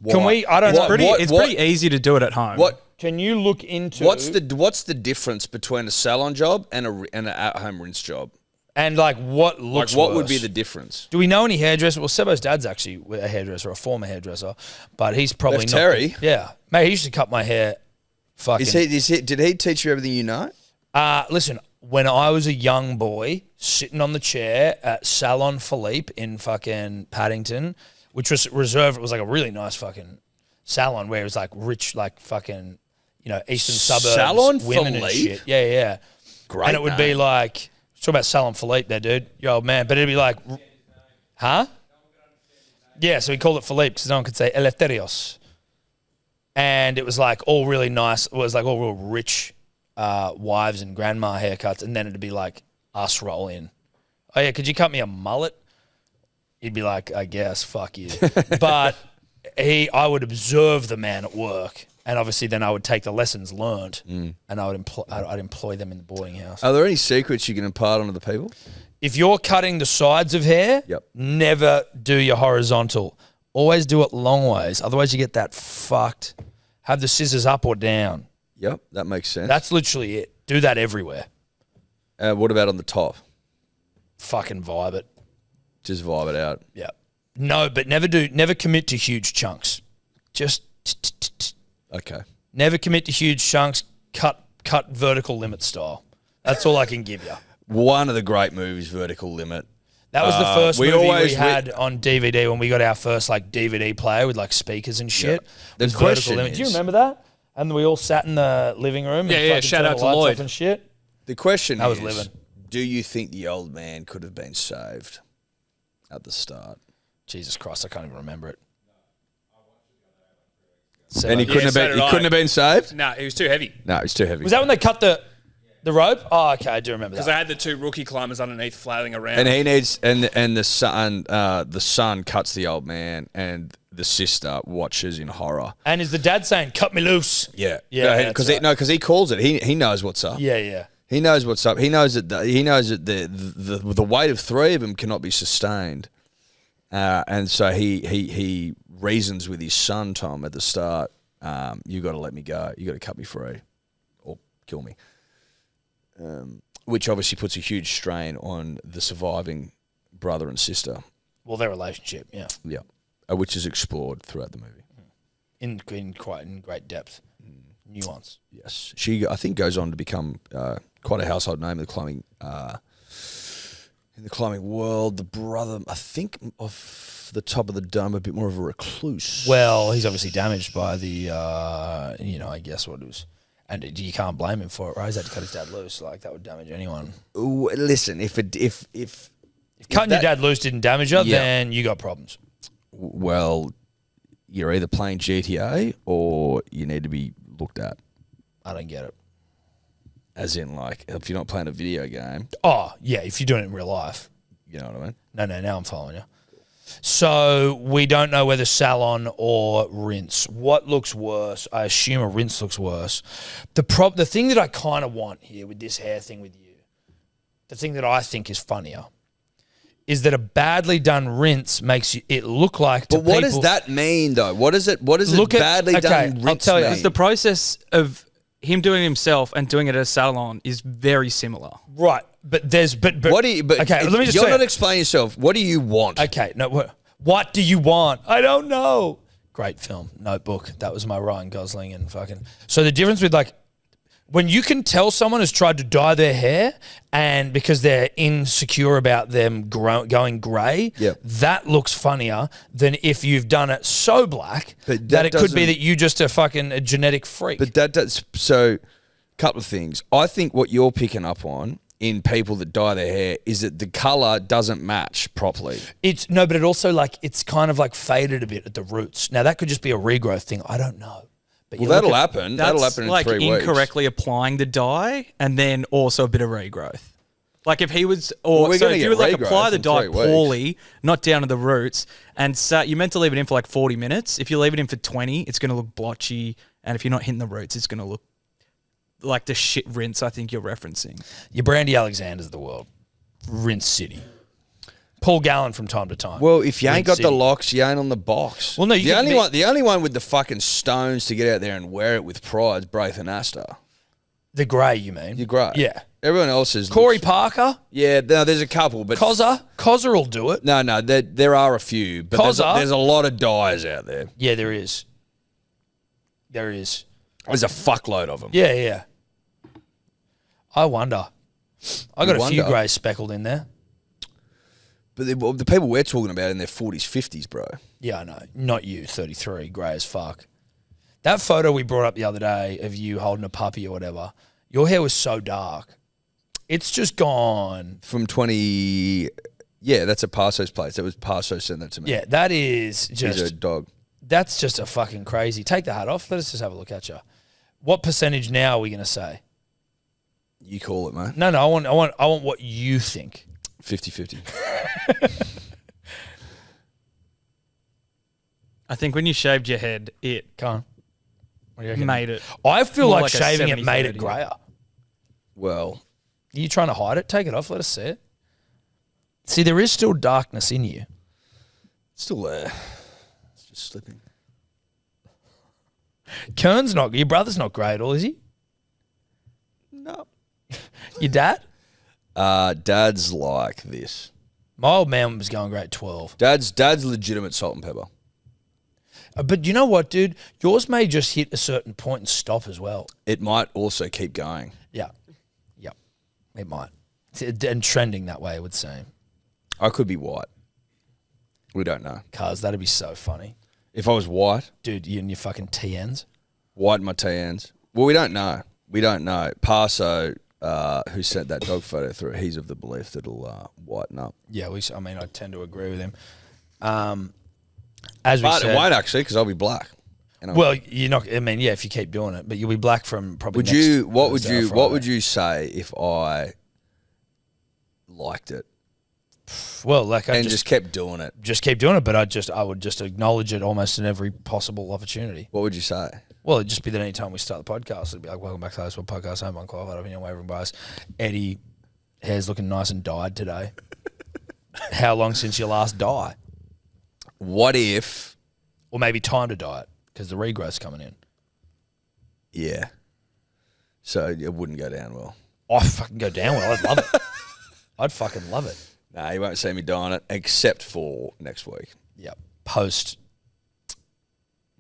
Can we? I don't know. It's pretty easy to do it at home. What? Can you look into What's the difference between a salon job and an at-home rinse job? and like what looks? Like, what would worse? be the difference? Do we know any hairdressers? Well, Sebo's dad's actually a hairdresser, a former hairdresser, but he's probably Left not. Terry? Yeah, mate, he used to cut my hair. Fucking. Did he teach you everything you know? Listen, when I was a young boy sitting on the chair at Salon Philippe in fucking Paddington, which was reserved, it was like a really nice fucking salon where it was like rich, like fucking, eastern suburbs, Salon women and Philippe? shit. Yeah, yeah. Great And it would be name. like, talk about Salon Philippe there, dude. Your old man. But it'd be like, huh? Yeah, so he called it Philippe because no one could say Eleftherios. And it was like all really nice. It was like all real rich wives and grandma haircuts. And then it'd be like us roll in. Oh, yeah, could you cut me a mullet? He'd be like, I guess, fuck you. But I would observe the man at work. And obviously then I would take the lessons learned and I'd employ them in the boarding house. Are there any secrets you can impart onto the people? If you're cutting the sides of hair, Yep. never do your horizontal. Always do it long ways. Otherwise you get that fucked. Have the scissors up or down. Yep, that makes sense. That's literally it. Do that everywhere. What about on the top? Fucking vibe it. Just vibe it out. Yeah. No, but never commit to huge chunks. Just Okay. never commit to huge chunks. Cut vertical limit style. That's all I can give you. One of the great movies, Vertical Limit. That was the first we movie always we had on DVD when we got our first like DVD player with like speakers and shit. Yeah. The Was Vertical question Limit. Do you is- remember that? And we all sat in the living room. Yeah, and yeah, fucking shout turned out the to lights Lloyd. off and shit. The question I was is, living. do you think the old man could have been saved at the start? Jesus Christ, I can't even remember it. And he couldn't have so been. did He I. couldn't have been saved. No, it was too heavy. No, it's too heavy. Was that when they cut the rope? Oh, okay, I do remember Because that. I had the two rookie climbers underneath flailing around. And he needs and the son cuts the old man, and the sister watches in horror. And is the dad saying, "Cut me loose"? Yeah, Yeah, because that's right. because he calls it. He knows what's up. Yeah, yeah. He knows what's up. He knows that the weight of three of them cannot be sustained, and so he reasons with his son Tom at the start. You got to let me go. You got to cut me free, or kill me. Which obviously puts a huge strain on the surviving brother and sister. Well, their relationship, yeah, Yeah, which is explored throughout the movie. in great depth, nuance. Yes, she I think goes on to become quite a household name in the climbing world. The brother, I think, off the top of the dome, a bit more of a recluse. Well, he's obviously damaged by the, I guess what it was. And you can't blame him for it, right? He's had to cut his dad loose. Like, that would damage anyone. Ooh, listen, if Cutting that- your dad loose didn't damage you, Yeah. then you got problems. well, you're either playing GTA or you need to be looked at, I don't get it. as in like if you're not playing a video game, Oh, yeah, if you're doing it in real life. you know what I mean? No, now I'm following you. So we don't know whether salon or rinse. What looks worse? I assume a rinse looks worse. The thing that I kind of want here with this hair thing with you, the thing that I think is funnier, is that a badly done rinse makes it look like. But what does that mean though? What is it? What does Look it at- badly okay, done I'll rinse tell you. mean? Because the process of him doing it himself and doing it at a salon is very similar. Right, but there's but What do you? But okay, let me just you're say not it. explaining yourself. What do you want? Okay, no. What do you want? I don't know. Great film, Notebook. That was my Ryan Gosling and fucking. So the difference with like when you can tell someone has tried to dye their hair and because they're insecure about them going grey, Yep. that looks funnier than if you've done it so black But that that it could be doesn't- that you just a genetic freak. But that's so. Couple of things. I think what you're picking up on in people that dye their hair is that the color doesn't match properly. But it also like it's kind of like faded a bit at the roots. Now that could just be a regrowth thing. I don't know. But Well, you look that'll at- happen. That'll That's happen in like 3 weeks. incorrectly applying the dye and then also a bit of regrowth. Like if he was, Well, we're so gonna if get you would like regrowth apply the in diet 3 weeks. poorly, not down to the roots, and you're meant to leave it in for like 40 minutes. If you leave it in for 20, it's going to look blotchy, and if you're not hitting the roots, it's going to look like the shit rinse I think you're referencing. Your Brandy Alexander's of the world. Rinse City. Paul Gallen from time to time. Well, if you ain't Rinse got the City. locks, you ain't on the box. Well, no, you the can only be- one, the only one with the fucking stones to get out there and wear it with pride is Braithen Astor. The grey, you mean? You're great. Yeah. Everyone else is Corey Parker. Yeah, no, there's a couple, but Cozza will do it. no, there are a few, but Cozza? there's a lot of dyes out there. Yeah, there is. There is. There's a fuckload of them. Yeah, yeah. I wonder. I got You a few wonder. greys speckled in there. But the people we're talking about in their 40s, 50s, bro. Yeah, I know. Not you, 33, grey as fuck. That photo we brought up the other day of you holding a puppy or whatever, your hair was so dark. It's just gone. From 20... Yeah, that's at Parso's place. That was Parso sent that to me. Yeah, that is He's just... a dog. That's just a fucking crazy. Take the hat off. Let us just have a look at you. What percentage now are we going to say? You call it, mate. No, I want what you think. 50-50. I think when you shaved your head, it Come on. What do you reckon? made it. I feel more like like a shaving it made it 70-30. greyer. Well, Are you trying to hide it? Take it off. Let us see it. See, there is still darkness in you. it's still there. It's just slipping. Kern's not. Your brother's not grey at all, is he? No. Your dad? Dad's like this. My old man was going grey at 12. Dad's legitimate salt and pepper. But you know what, dude? Yours may just hit a certain point and stop as well. It might also keep going. Yeah. Yep. It might. And trending that way, it would seem. I could be white. We don't know. Cuz that'd be so funny. If I was white, Dude, you and your fucking TNs. white in my TNs. Well, we don't know. We don't know. Parso, who sent that dog photo through, he's of the belief that it'll whiten up. Yeah, I tend to agree with him. As we But it said, won't actually, because I'll be black. And well, you're not. I mean, yeah, if you keep doing it, but you'll be black from probably. would next you? What would Thursday or you? What Friday. would you say if I liked it Well, like I and just kept doing it? just keep doing it, but I would just acknowledge it almost in every possible opportunity. What would you say? Well, it'd just be that any time we start the podcast, it'd be like, welcome back to this podcast. I'm unqualified opinion wavering bias. Eddie, hair's looking nice and dyed today. How long since your last dye? What if? Or maybe time to dye it because the regrowth's coming in. Yeah. So it wouldn't go down well. I'd fucking go down well. I'd love it. I'd fucking love it. No, you won't see me dyeing it except for next week. Yep. Post.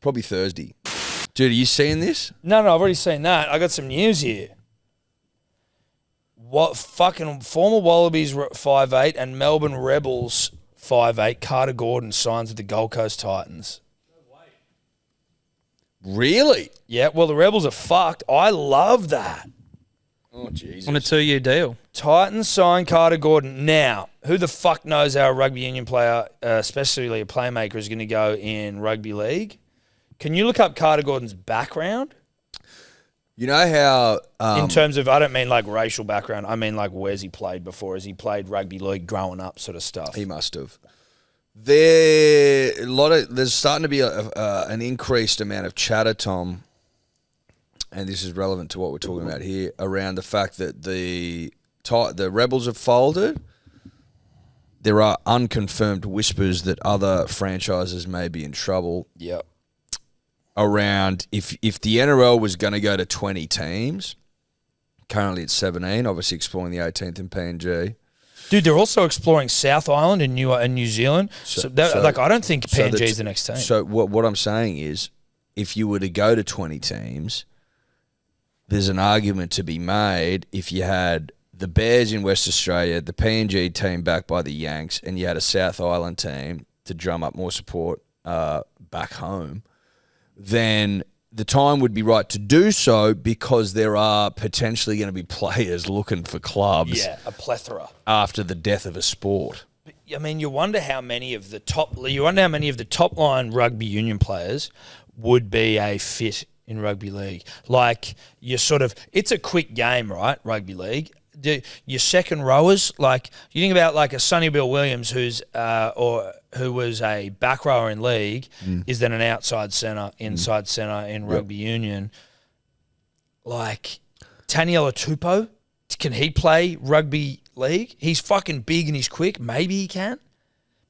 Probably Thursday. Dude, are you seeing this? No, I've already seen that. I got some news here. What fucking former Wallabies 5'8" and Melbourne Rebels 5'8" Carter Gordon signs with the Gold Coast Titans. Really? Yeah, well, the Rebels are fucked. I love that. Oh, Jesus. On a 2-year deal. Titans sign Carter Gordon. Now, who the fuck knows how a rugby union player, especially a playmaker, is going to go in rugby league? Can you look up Carter Gordon's background? You know how... In terms of, I don't mean like racial background. I mean like where's he played before? Has he played rugby league growing up sort of stuff? he must have. There's starting to be an increased amount of chatter, Tom, and this is relevant to what we're talking about here, around the fact that the Rebels have folded. There are unconfirmed whispers that other franchises may be in trouble. Yep. Around if the NRL was going to go to 20 teams, currently it's 17, obviously exploring the 18th in PNG. Dude, they're also exploring South Island and New Zealand. I don't think PNG is the next team. So what I'm saying is, if you were to go to 20 teams, there's an argument to be made if you had the Bears in West Australia, the PNG team backed by the Yanks, and you had a South Island team to drum up more support back home, then the time would be right to do so because there are potentially going to be players looking for clubs Yeah, a plethora. after the death of a sport. I mean, you wonder how many of the top line rugby union players would be a fit in rugby league. Like, it's a quick game, right? Rugby league. your second rowers, like you think about like a Sonny Bill Williams, who was a back rower in league, is then an outside centre, inside centre in rugby union. Like Taniela Tupou, can he play rugby league? He's fucking big and he's quick. Maybe he can.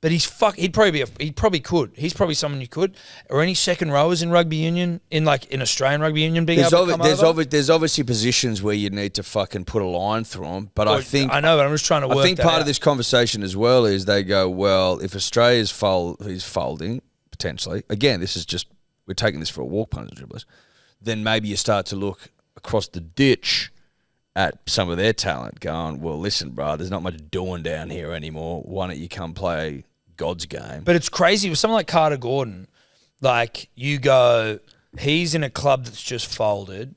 But he probably could. He's probably someone you could. Or any second rowers in rugby union, in Australian rugby union being able to come over? There's obviously positions where you need to fucking put a line through them. But I know, but I'm just trying to work I think that part out. of this conversation as well is they go, well, if Australia's folding, potentially, again, this is just, we're taking this for a walk, punters and dribblers, then maybe you start to look across the ditch at some of their talent going, well, listen, bro, there's not much doing down here anymore. Why don't you come play God's game? But it's crazy with someone like Carter Gordon. Like, you go, he's in a club that's just folded.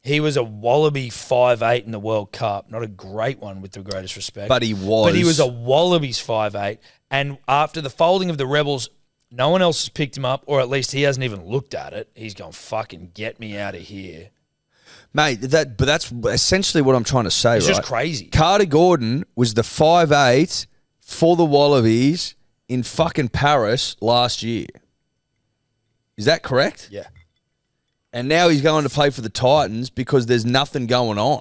He was a Wallaby 5'8" in the World Cup. Not a great one, with the greatest respect. But he was. But he was a Wallabies 5'8". And after the folding of the Rebels, no one else has picked him up, or at least he hasn't even looked at it. He's gone, fucking get me out of here. Mate, that's essentially what I'm trying to say, It's right? just crazy. Carter Gordon was the 5'8" for the Wallabies in fucking Paris last year. Is that correct? Yeah. And now he's going to play for the Titans because there's nothing going on.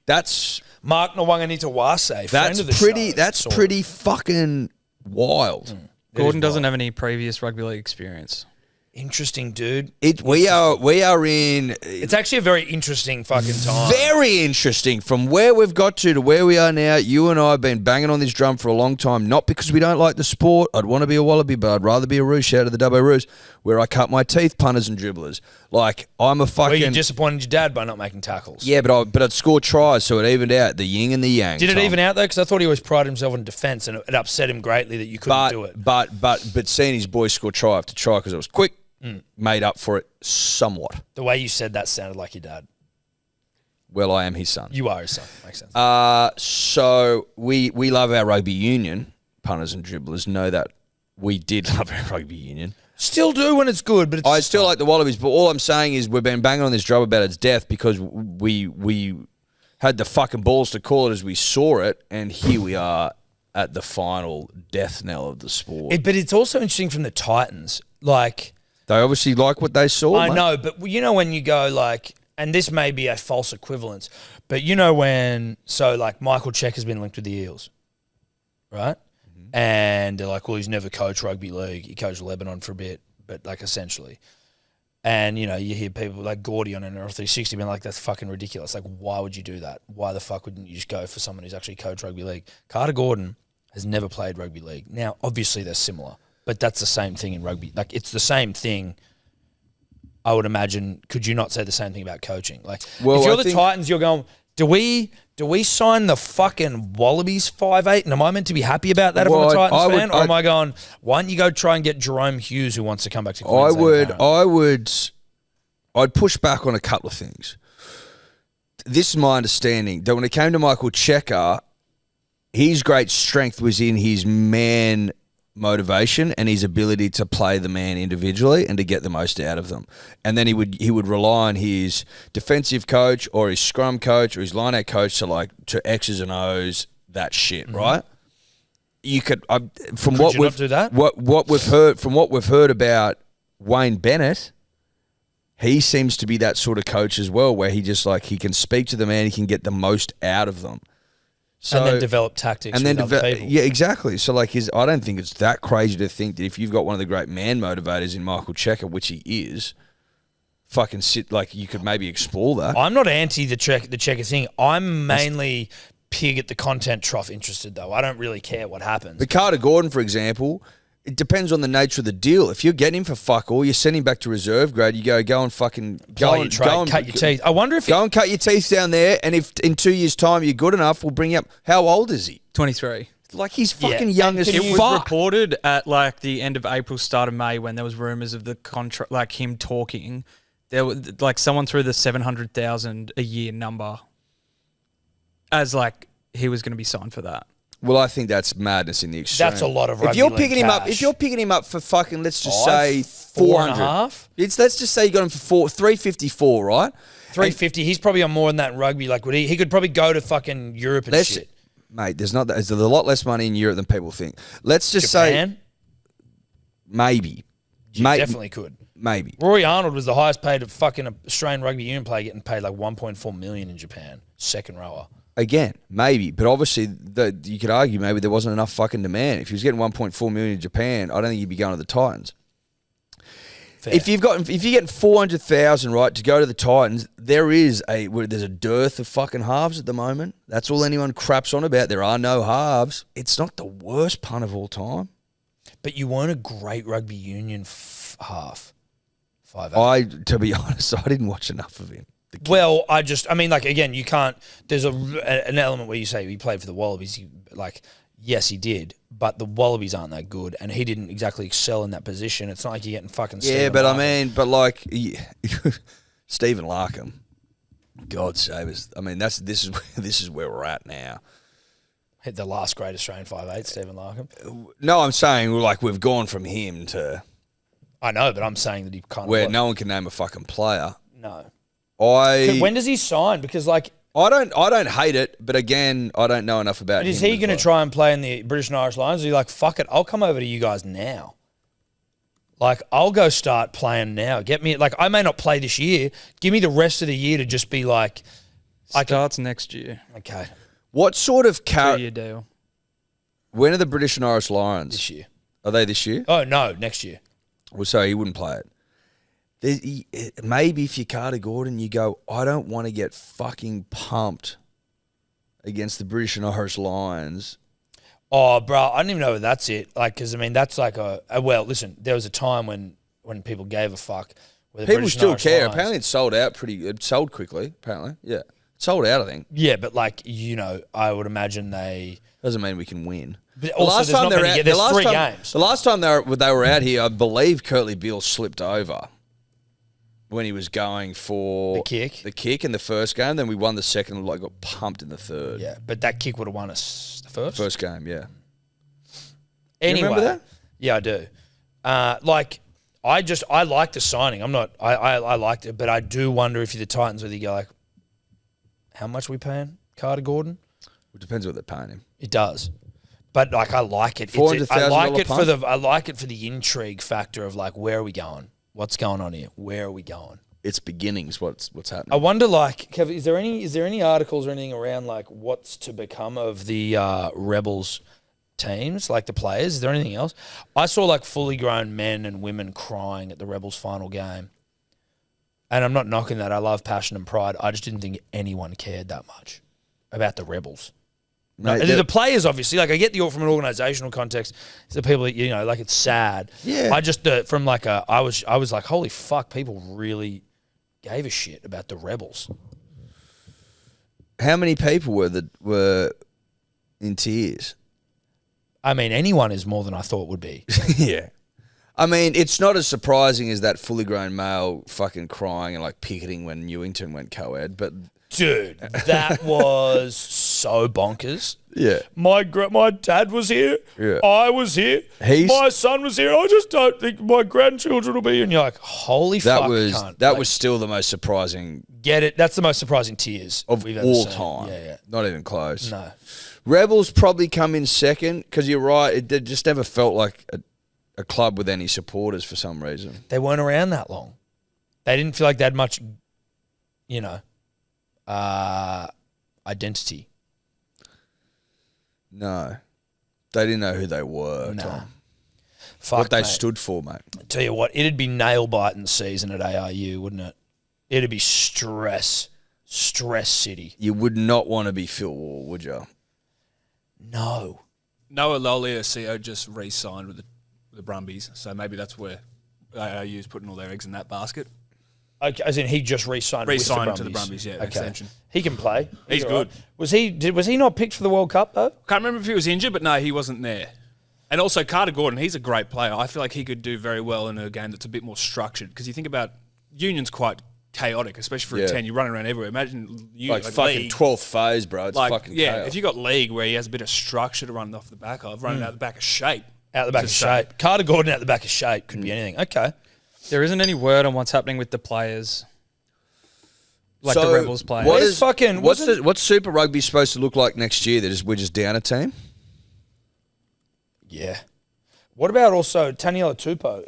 That's Mark Nwanganitawase, friend of the show. That's pretty fucking wild. Gordon doesn't have any previous rugby league experience. Interesting, dude. We are in. It's actually a very interesting fucking time. Very interesting. From where we've got to where we are now, you and I have been banging on this drum for a long time, not because we don't like the sport. I'd want to be a Wallaby, but I'd rather be a Roos. Shout out to the Dubbo Roos, where I cut my teeth, punters and dribblers. Like, I'm a fucking... Were you disappointed your dad by not making tackles? Yeah, but I'd score tries, so it evened out, the yin and the yang. Did it Tom. even out, though? Because I thought he always prided himself on defence, and it upset him greatly that you couldn't do it. But seeing his boys score try after try because it was quick, made up for it somewhat. The way you said that sounded like your dad. Well, I am his son. You are his son. Makes sense. So we love our rugby union. Punters and dribblers know that we did love our rugby union. Still do when it's good, but it's I still like the Wallabies, but all I'm saying is we've been banging on this drum about its death because we had the fucking balls to call it as we saw it, and here we are at the final death knell of the sport. But it's also interesting from the Titans. Like, they obviously like what they saw. I mate. know, but you know when you go like, and this may be a false equivalence, but you know when, so like Michael Check has been linked with the Eels, right? And they're like, well, he's never coached rugby league. He coached Lebanon for a bit, but like essentially. And, you know, you hear people like Gordy on NRL 360 being like, that's fucking ridiculous. Like, why would you do that? Why the fuck wouldn't you just go for someone who's actually coached rugby league? Carter Gordon has never played rugby league. Now, obviously they're similar, but that's the same thing in rugby. Like, it's the same thing. I would imagine, could you not say the same thing about coaching? Like, well, if you're the Titans, you're going, do we sign the fucking Wallabies 5'8"? And am I meant to be happy about that if I'm a Titans fan? Or am I going, why don't you go try and get Jerome Hughes who wants to come back to Queensland? I'd push back on a couple of things. This is my understanding, that when it came to Michael Checker, his great strength was in his man motivation and his ability to play the man individually and to get the most out of them. And then he would rely on his defensive coach or his scrum coach or his line-out coach to X's and O's, that shit, right? You could what we've heard about Wayne Bennett, he seems to be that sort of coach as well, where he just he can speak to the man, he can get the most out of them. So, and then develop tactics and with other people. Yeah, exactly. So, I don't think it's that crazy to think that if you've got one of the great man motivators in Michael Checker, which he is, fucking you could maybe explore that. I'm not anti the Checker thing. I'm mainly pig at the content trough interested, though. I don't really care what happens. But Carter Gordon, for example, it depends on the nature of the deal. If you're getting him for fuck all, you send him back to reserve grade. You go and fucking go and cut your teeth. I wonder if go and cut your teeth down there. And if in 2 years' time you're good enough, we'll bring you up. How old is he? 23. He's fucking young as It was fuck. reported at the end of April, start of May, when there was rumors of the contract, him talking. There was someone threw the 700,000 a year number as he was going to be signed for that. Well, I think that's madness in the extreme. That's a lot of rugby if you're league picking him up, cash. if you're picking him up for fucking, let's just Five, say 4.5? 400. Let's just say you got him for 354, right? 350. He's probably on more than that in rugby. Like, would he could probably go to fucking Europe and shit. Mate, there's a lot less money in Europe than people think. Let's just Japan? say maybe. Definitely could. Maybe. Rory Arnold was the highest paid fucking Australian rugby union player, getting paid like 1.4 million in Japan. Second rower. Again, maybe, but obviously you could argue maybe there wasn't enough fucking demand. If he was getting 1.4 million in Japan, I don't think he'd be going to the Titans. Fair. If you're getting 400,000 right to go to the Titans, there's a dearth of fucking halves at the moment. That's all anyone craps on about. There are no halves. It's not the worst punt of all time. But you weren't a great rugby union half. 5'8". To be honest, I didn't watch enough of him. Well, again, you can't. There's an element where you say he played for the Wallabies. Yes, he did, but the Wallabies aren't that good, and he didn't exactly excel in that position. It's not like you're getting fucking. Yeah, but Larkham. Stephen Larkham, God save us. I mean, this is where we're at now. Hit the last great Australian 5'8", Stephen Larkham. No, I'm saying we've gone from him to. I know, but I'm saying that he kind of where no one can name a fucking player. No. When does he sign? Because I don't hate it, but again, I don't know enough about him. Is he going to try and play in the British and Irish Lions? Or is he like, fuck it, I'll come over to you guys now. Like, I'll go start playing now. Get me, like, I may not play this year. Give me the rest of the year to just be like. Starts next year. Okay. What sort of 2-year deal. When are the British and Irish Lions? This year. Are they this year? Oh, no, next year. Well, so he wouldn't play it. Maybe if you're Carter Gordon, you go, I don't want to get fucking pumped against the British and Irish Lions. Oh, bro, I don't even know if that's it. Like, because, that's like well, listen, there was a time when people gave a fuck. People still care. Lions. Apparently it sold out it sold quickly, apparently. Yeah. It sold out, I think. Yeah, but I would imagine they... Doesn't mean we can win. But also, there's 3 games. The last time they were out here, I believe Curtly Beale slipped over when he was going for the kick in the first game. Then we won the second and got pumped in the third. Yeah, but that kick would have won us the first game. Yeah. Anyway, you remember that? Yeah, I do. I like the signing. I liked it, but I do wonder if you're the Titans, whether you go like, how much are we paying Carter Gordon? It depends what they're paying him. It does. But I like it. I like it for the intrigue factor of like, where are we going? What's going on here? Where are we going? It's beginnings. What's happening? I wonder, Kev, is there any articles or anything around like what's to become of the Rebels teams, like the players? Is there anything else? I saw like fully grown men and women crying at the Rebels final game, and I'm not knocking that. I love passion and pride. I just didn't think anyone cared that much about the Rebels. Mate, the players, obviously, like I get from an organisational context. The people, like it's sad. Yeah. I just from like I was like, holy fuck, people really gave a shit about the Rebels. How many people were in tears? I mean, anyone is more than I thought would be. Yeah. I mean, it's not as surprising as that fully grown male fucking crying and like picketing when Newington went co-ed, but dude, that was so bonkers. Yeah. My dad was here. Yeah. I was here. My son was here. I just don't think my grandchildren will be here. And you're like, holy fuck, cunt. That was still the most surprising. Get it? That's the most surprising tears of we've ever all seen. time. Yeah. Not even close. No. Rebels probably come in second because you're right. It just never felt like a club with any supporters for some reason. They weren't around that long. They didn't feel like they had much, identity. No. They didn't know who they were, Tom. Fuck, what they mate. stood for, mate. Tell you what, it'd be nail-biting season at ARU, wouldn't it? It'd be stress city. You would not want to be Phil Wall, would you? No. Noah Lolia, CO, just re-signed with the Brumbies, so maybe that's where ARU's putting all their eggs in that basket. Okay, as in he just re-signed with the Brumbies. To the Brumbies, yeah, extension. He can play. He's good. Right. Was he not picked for the World Cup though? Can't remember if he was injured, but no, he wasn't there. And also Carter Gordon, he's a great player. I feel like he could do very well in a game that's a bit more structured because you think about Union's quite chaotic, especially for Yeah. a 10. You're running around everywhere. Imagine you Like fucking league, 12th phase, bro. It's like fucking yeah. chaos. If you got league where he has a bit of structure to run off the back of, running out the back of shape, Out the back of shape. Carter Gordon out the back of shape. Could be anything. Okay. There isn't any word on what's happening with the players, like So, the Rebels players. What Where's is fucking- what's Super Rugby supposed to look like next year? We're just down a team. Yeah. What about also Taniela Tupou?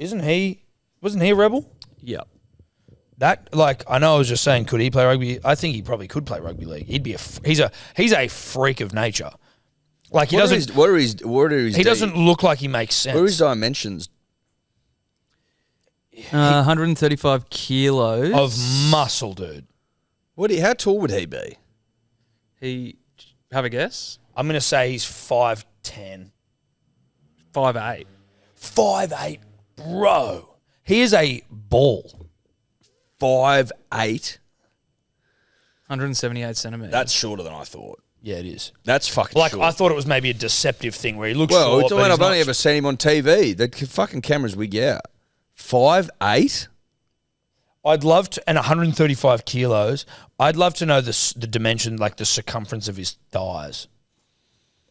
Wasn't he a Rebel? Yeah. That, like, I know I was just saying, could he play rugby? I think he probably could play rugby league. He's a freak of nature. Like he doesn't. What are his He doesn't look like he makes sense. What are his dimensions? 135 kilos of muscle, dude? How tall would he be? He have a guess. I'm gonna say he's 5'10". 5'8". 5'8", bro. He is a ball. 5'8". 178 centimeters. That's shorter than I thought. Yeah, it is. That's fucking Like short. I thought it was maybe a deceptive thing where he looks Well, short. it's, But I've he's only not. ever seen him on TV. The fucking cameras we get. 5'8". I'd love to, and 135 kilos. I'd love to know the dimension, like the circumference of his thighs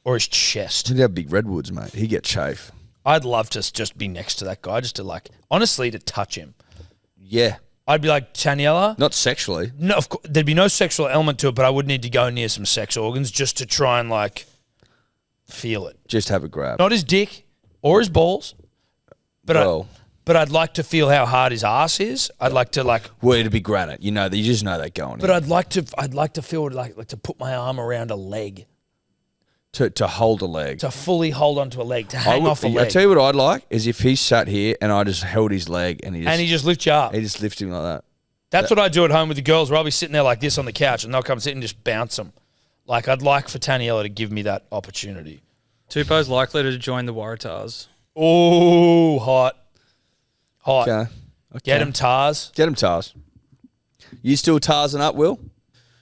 or his chest. He'd have big redwoods, mate. He'd get chafe. I'd love to just be next to that guy, just to like, honestly, to touch him. Yeah. I'd be like, Taniela. Not sexually. No, of course, there'd be no sexual element to it, but I would need to go near some sex organs just to try and like feel it. Just have a grab. Not his dick or his balls, but Well. but I'd like to feel how hard his ass is. I'd like to like, Well, it'd be granite. You just know that going but in. I'd like to feel like to put my arm around a leg, To hold a leg. to fully hold onto a leg, to hang off a I leg, tell you what I'd like is if he sat here and I just held his leg and and he just lifts you up. he just lifted him like that. That's what I do at home with the girls, where I'll be sitting there like this on the couch, and they'll come sit and just bounce them. Like I'd like for Taniela to give me that opportunity. Tupou's likely to join the Waratahs. Oh, hot. Okay. Get him, Tars. Get him, Tars. You still Tarzing up, Will?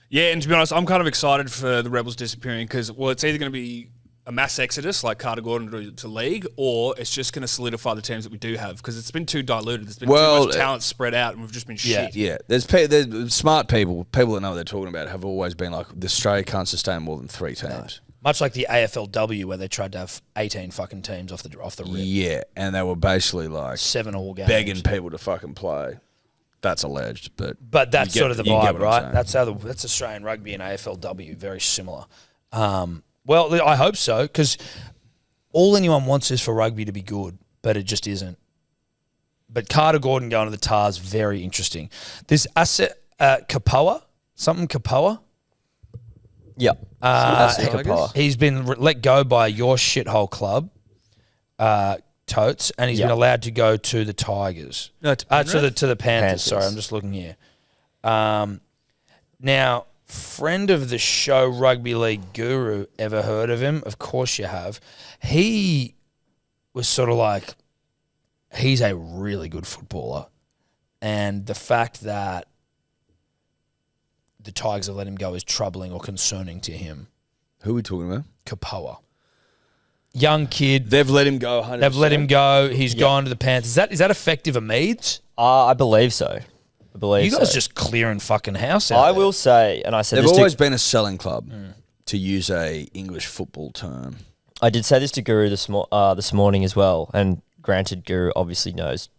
Yeah, and to be honest, I'm kind of excited for the Rebels disappearing because, well, it's either going to be a mass exodus like Carter Gordon to league, or it's just going to solidify the teams that we do have because it's been too diluted. There's been too much talent spread out, and we've just been shit. Yeah. There's smart people that know what they're talking about, have always been like, Australia can't sustain more than 3 teams. Much like the AFLW, where they tried to have 18 fucking teams off the rip. Yeah, and they were basically like 7 all games. begging people to fucking play. That's alleged, but But that's you get- sort of the you get vibe, what I'm right? saying. That's Australian rugby and AFLW, very similar. Well, I hope so, because all anyone wants is for rugby to be good, but it just isn't. But Carter Gordon going to the Tars, very interesting. There's Asu Kepaoa, something Kepaoa. Yep. Asu Kepaoa. He's been let go by your shithole club, Totes, and he's been allowed to go to the Tigers. No, to Penrith? To the Panthers. Sorry, Panthers. I'm just looking here. Now, friend of the show, Rugby League Guru, ever heard of him? Of course you have. He was sort of like, he's a really good footballer. And the fact that the Tigers have let him go is troubling or concerning to him. Who are we talking about? Kepaoa. Young kid. They've let him go 100%. They've let him go. He's gone to the Panthers. Is that effective a Meads? I believe so. I believe You guys so. just clearing fucking house out I there. will say, and I said They've this always to, been a selling club, to use a English football term. I did say this to Guru this morning as well. And granted, Guru obviously knows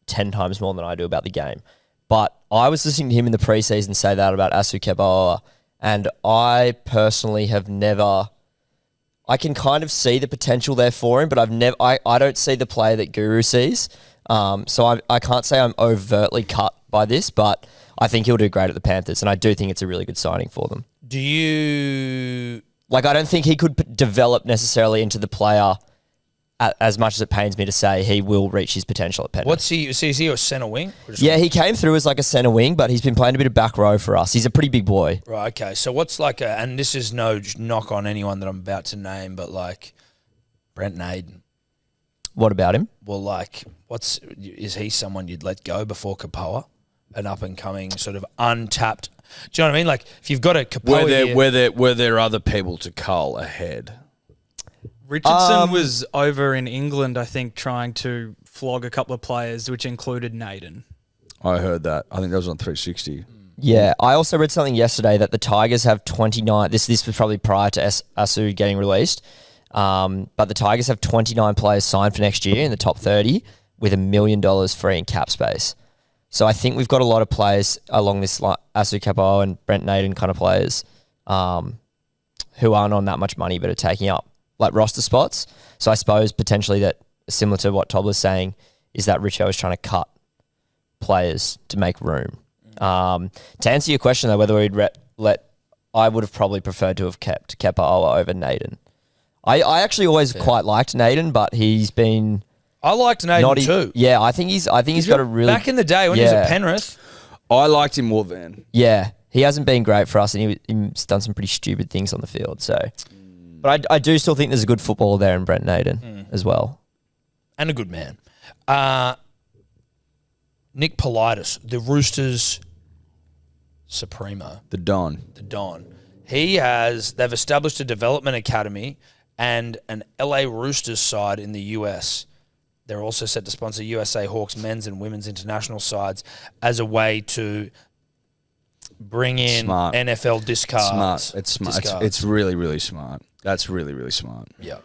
10 times more than I do about the game. But I was listening to him in the preseason say that about Asu Kepaoa, and I personally have never. I can kind of see the potential there for him, but I don't see the player that Guru sees. So I can't say I'm overtly cut by this, but I think he'll do great at the Panthers, and I do think it's a really good signing for them. Do you... Like, I don't think he could develop necessarily into the player as much as it pains me to say he will reach his potential at Penrith. What's he... Is he a centre wing? Or just- Yeah, he came through as like a centre wing, but he's been playing a bit of back row for us. He's a pretty big boy. Right, okay. So what's like a... And this is no knock on anyone that I'm about to name, but like Brent Naden. What about him? Well, like, is he someone you'd let go before Kepaoa? An up-and-coming sort of untapped... Do you know what I mean? Like, if you've got a Kepaoa here... Were there other people to cull ahead? Richardson was over in England, I think, trying to flog a couple of players, which included Naden. I heard that. I think that was on 360. Yeah, I also read something yesterday that the Tigers have 29. This was probably prior to Asu getting released, but the Tigers have 29 players signed for next year in the top 30 with $1 million free in cap space. So I think we've got a lot of players along this Asu Kepaoa and Brent Naden kind of players who aren't on that much money but are taking up like roster spots. So I suppose potentially that, similar to what Tobler's saying, is that Richo is trying to cut players to make room. To answer your question though, whether we'd I would have probably preferred to have kept Kepaoa over Naden. I actually always quite liked Naden, but he's been I liked Naden too. Yeah, I think he's got a really back in the day when he was at Penrith. I liked him more then. Yeah, he hasn't been great for us, and he's done some pretty stupid things on the field. So, but I do still think there's a good footballer there in Brent Naden as well, and a good man. Nick Politis, the Roosters Supremo, The Don. They've established a development academy and an LA Roosters side in the US. They're also set to sponsor USA Hawks men's and women's international sides as a way to bring in Smart. NFL discards. Smart. It's smart. It's really, really smart. That's really, really smart. Yeah.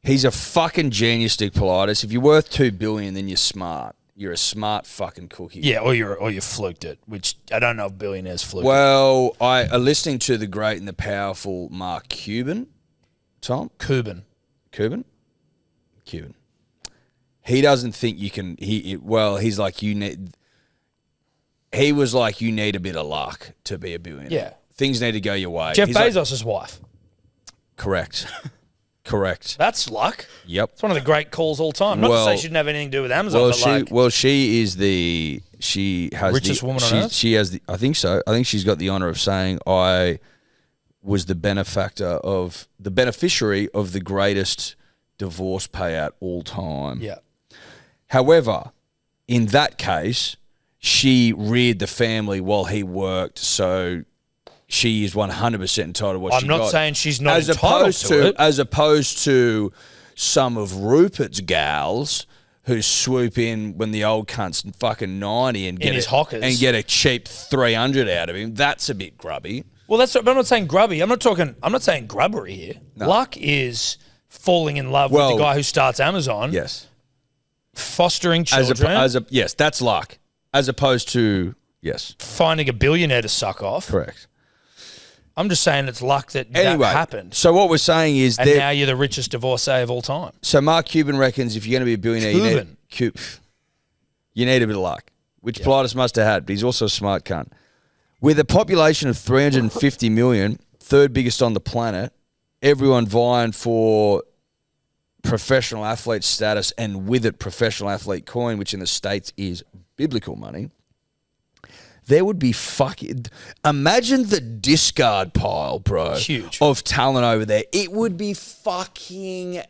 He's a fucking genius, Nick Politis. If you're worth $2 billion, then you're smart. You're a smart fucking cookie. Yeah, or you fluked it, which I don't know if billionaires fluke it. Well, I are listening to the great and the powerful Mark Cuban. Tom? Cuban. He doesn't think you can. He's like you need. He was like you need a bit of luck to be a billionaire. Yeah, things need to go your way. Jeff He's like, Bezos' wife. Correct. That's luck. Yep. It's one of the great calls all time. Not to say she didn't have anything to do with Amazon. She is she has richest woman on earth. She has I think so. I think she's got the honor of saying I was the beneficiary of the greatest divorce payout all time. Yeah. However, in that case, she reared the family while he worked, so she is 100% entitled to what she got. I'm not saying she's not entitled to it. As opposed to some of Rupert's gals who swoop in when the old cunt's fucking 90 and get his hockers and get a cheap 300 out of him. That's a bit grubby. Well, but I'm not saying grubby. I'm not saying grubbery here. No. Luck is falling in love with the guy who starts Amazon. Yes. Fostering children. Yes, that's luck. As opposed to, yes. Finding a billionaire to suck off. Correct. I'm just saying it's luck that happened. So what we're saying is and now you're the richest divorcee of all time. So Mark Cuban reckons if you're going to be a billionaire, you need a bit of luck, which Politis must have had, but he's also a smart cunt. With a population of 350 million, third biggest on the planet, everyone vying for professional athlete status and with it professional athlete coin, which in the States is biblical money, there would be fucking... Imagine the discard pile, bro. Huge. Of talent over there. It would be fucking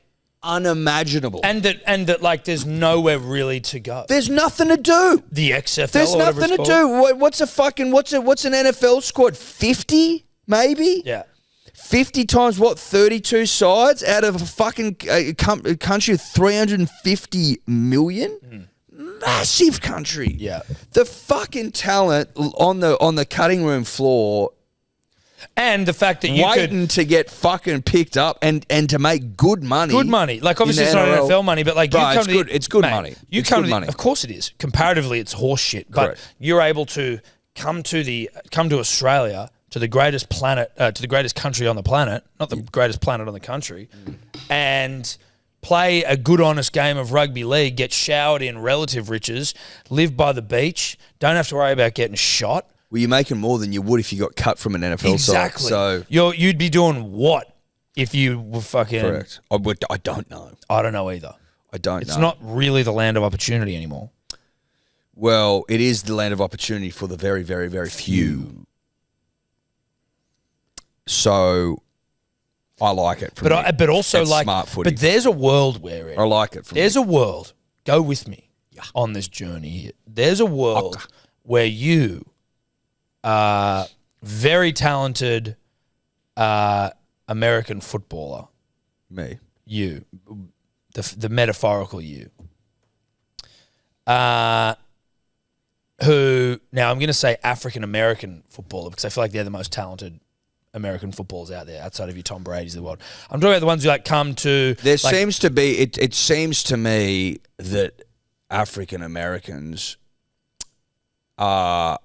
unimaginable. And that like there's nowhere really to go. There's nothing to do. The XFL. There's nothing to do. What's an NFL squad? 50 maybe? Yeah. 50 times what? 32 sides out of a fucking country of 350 million? Massive country. Yeah. The fucking talent on the cutting room floor, and the fact that you waiting to get fucking picked up and to make good money. Good money. Like obviously it's not NFL money, but like bro, you come to it's good money. You it's come good to money. Of course it is. Comparatively it's horse shit. But you're able to come to Australia, to the greatest planet, to the greatest country on the planet, not the greatest planet on the country, and play a good, honest game of rugby league, get showered in relative riches, live by the beach, don't have to worry about getting shot. Well, you're making more than you would if you got cut from an NFL side. So you'd be doing what if you were fucking... Correct. I don't know. I don't know either. It's not really the land of opportunity anymore. Well, it is the land of opportunity for the very, very, very few. So... I like it. But also like, smart footy. But there's a world where I like it. There's a world. Go with me on this journey here. There's a world where you are very talented American footballer. Me. You, the metaphorical you. who, now I'm going to say African-American footballer because I feel like they're the most talented American footballers out there outside of your Tom Brady's of the world. I'm talking about the ones who like come to... There like, seems to be... It seems to me that African-Americans have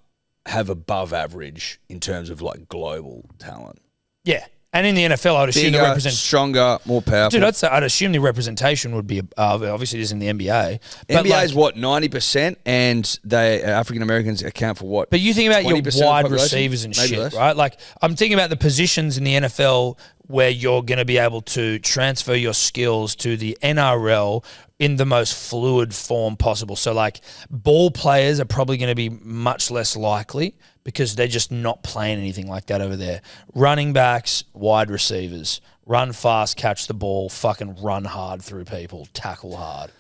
above average in terms of like global talent. Yeah. And in the NFL, I'd assume the Bigger, representation... stronger, more powerful. Dude, I'd assume the representation would be... obviously, it is in the NBA. But NBA is like, what, 90%? And they African Americans account for what? But you think about your 20% of the wide population? receivers and Maybe shit, less. right? Like, I'm thinking about the positions in the NFL where you're going to be able to transfer your skills to the NRL in the most fluid form possible. So, like, ball players are probably going to be much less likely because they're just not playing anything like that over there. Running backs, wide receivers, run fast, catch the ball, fucking run hard through people, tackle hard,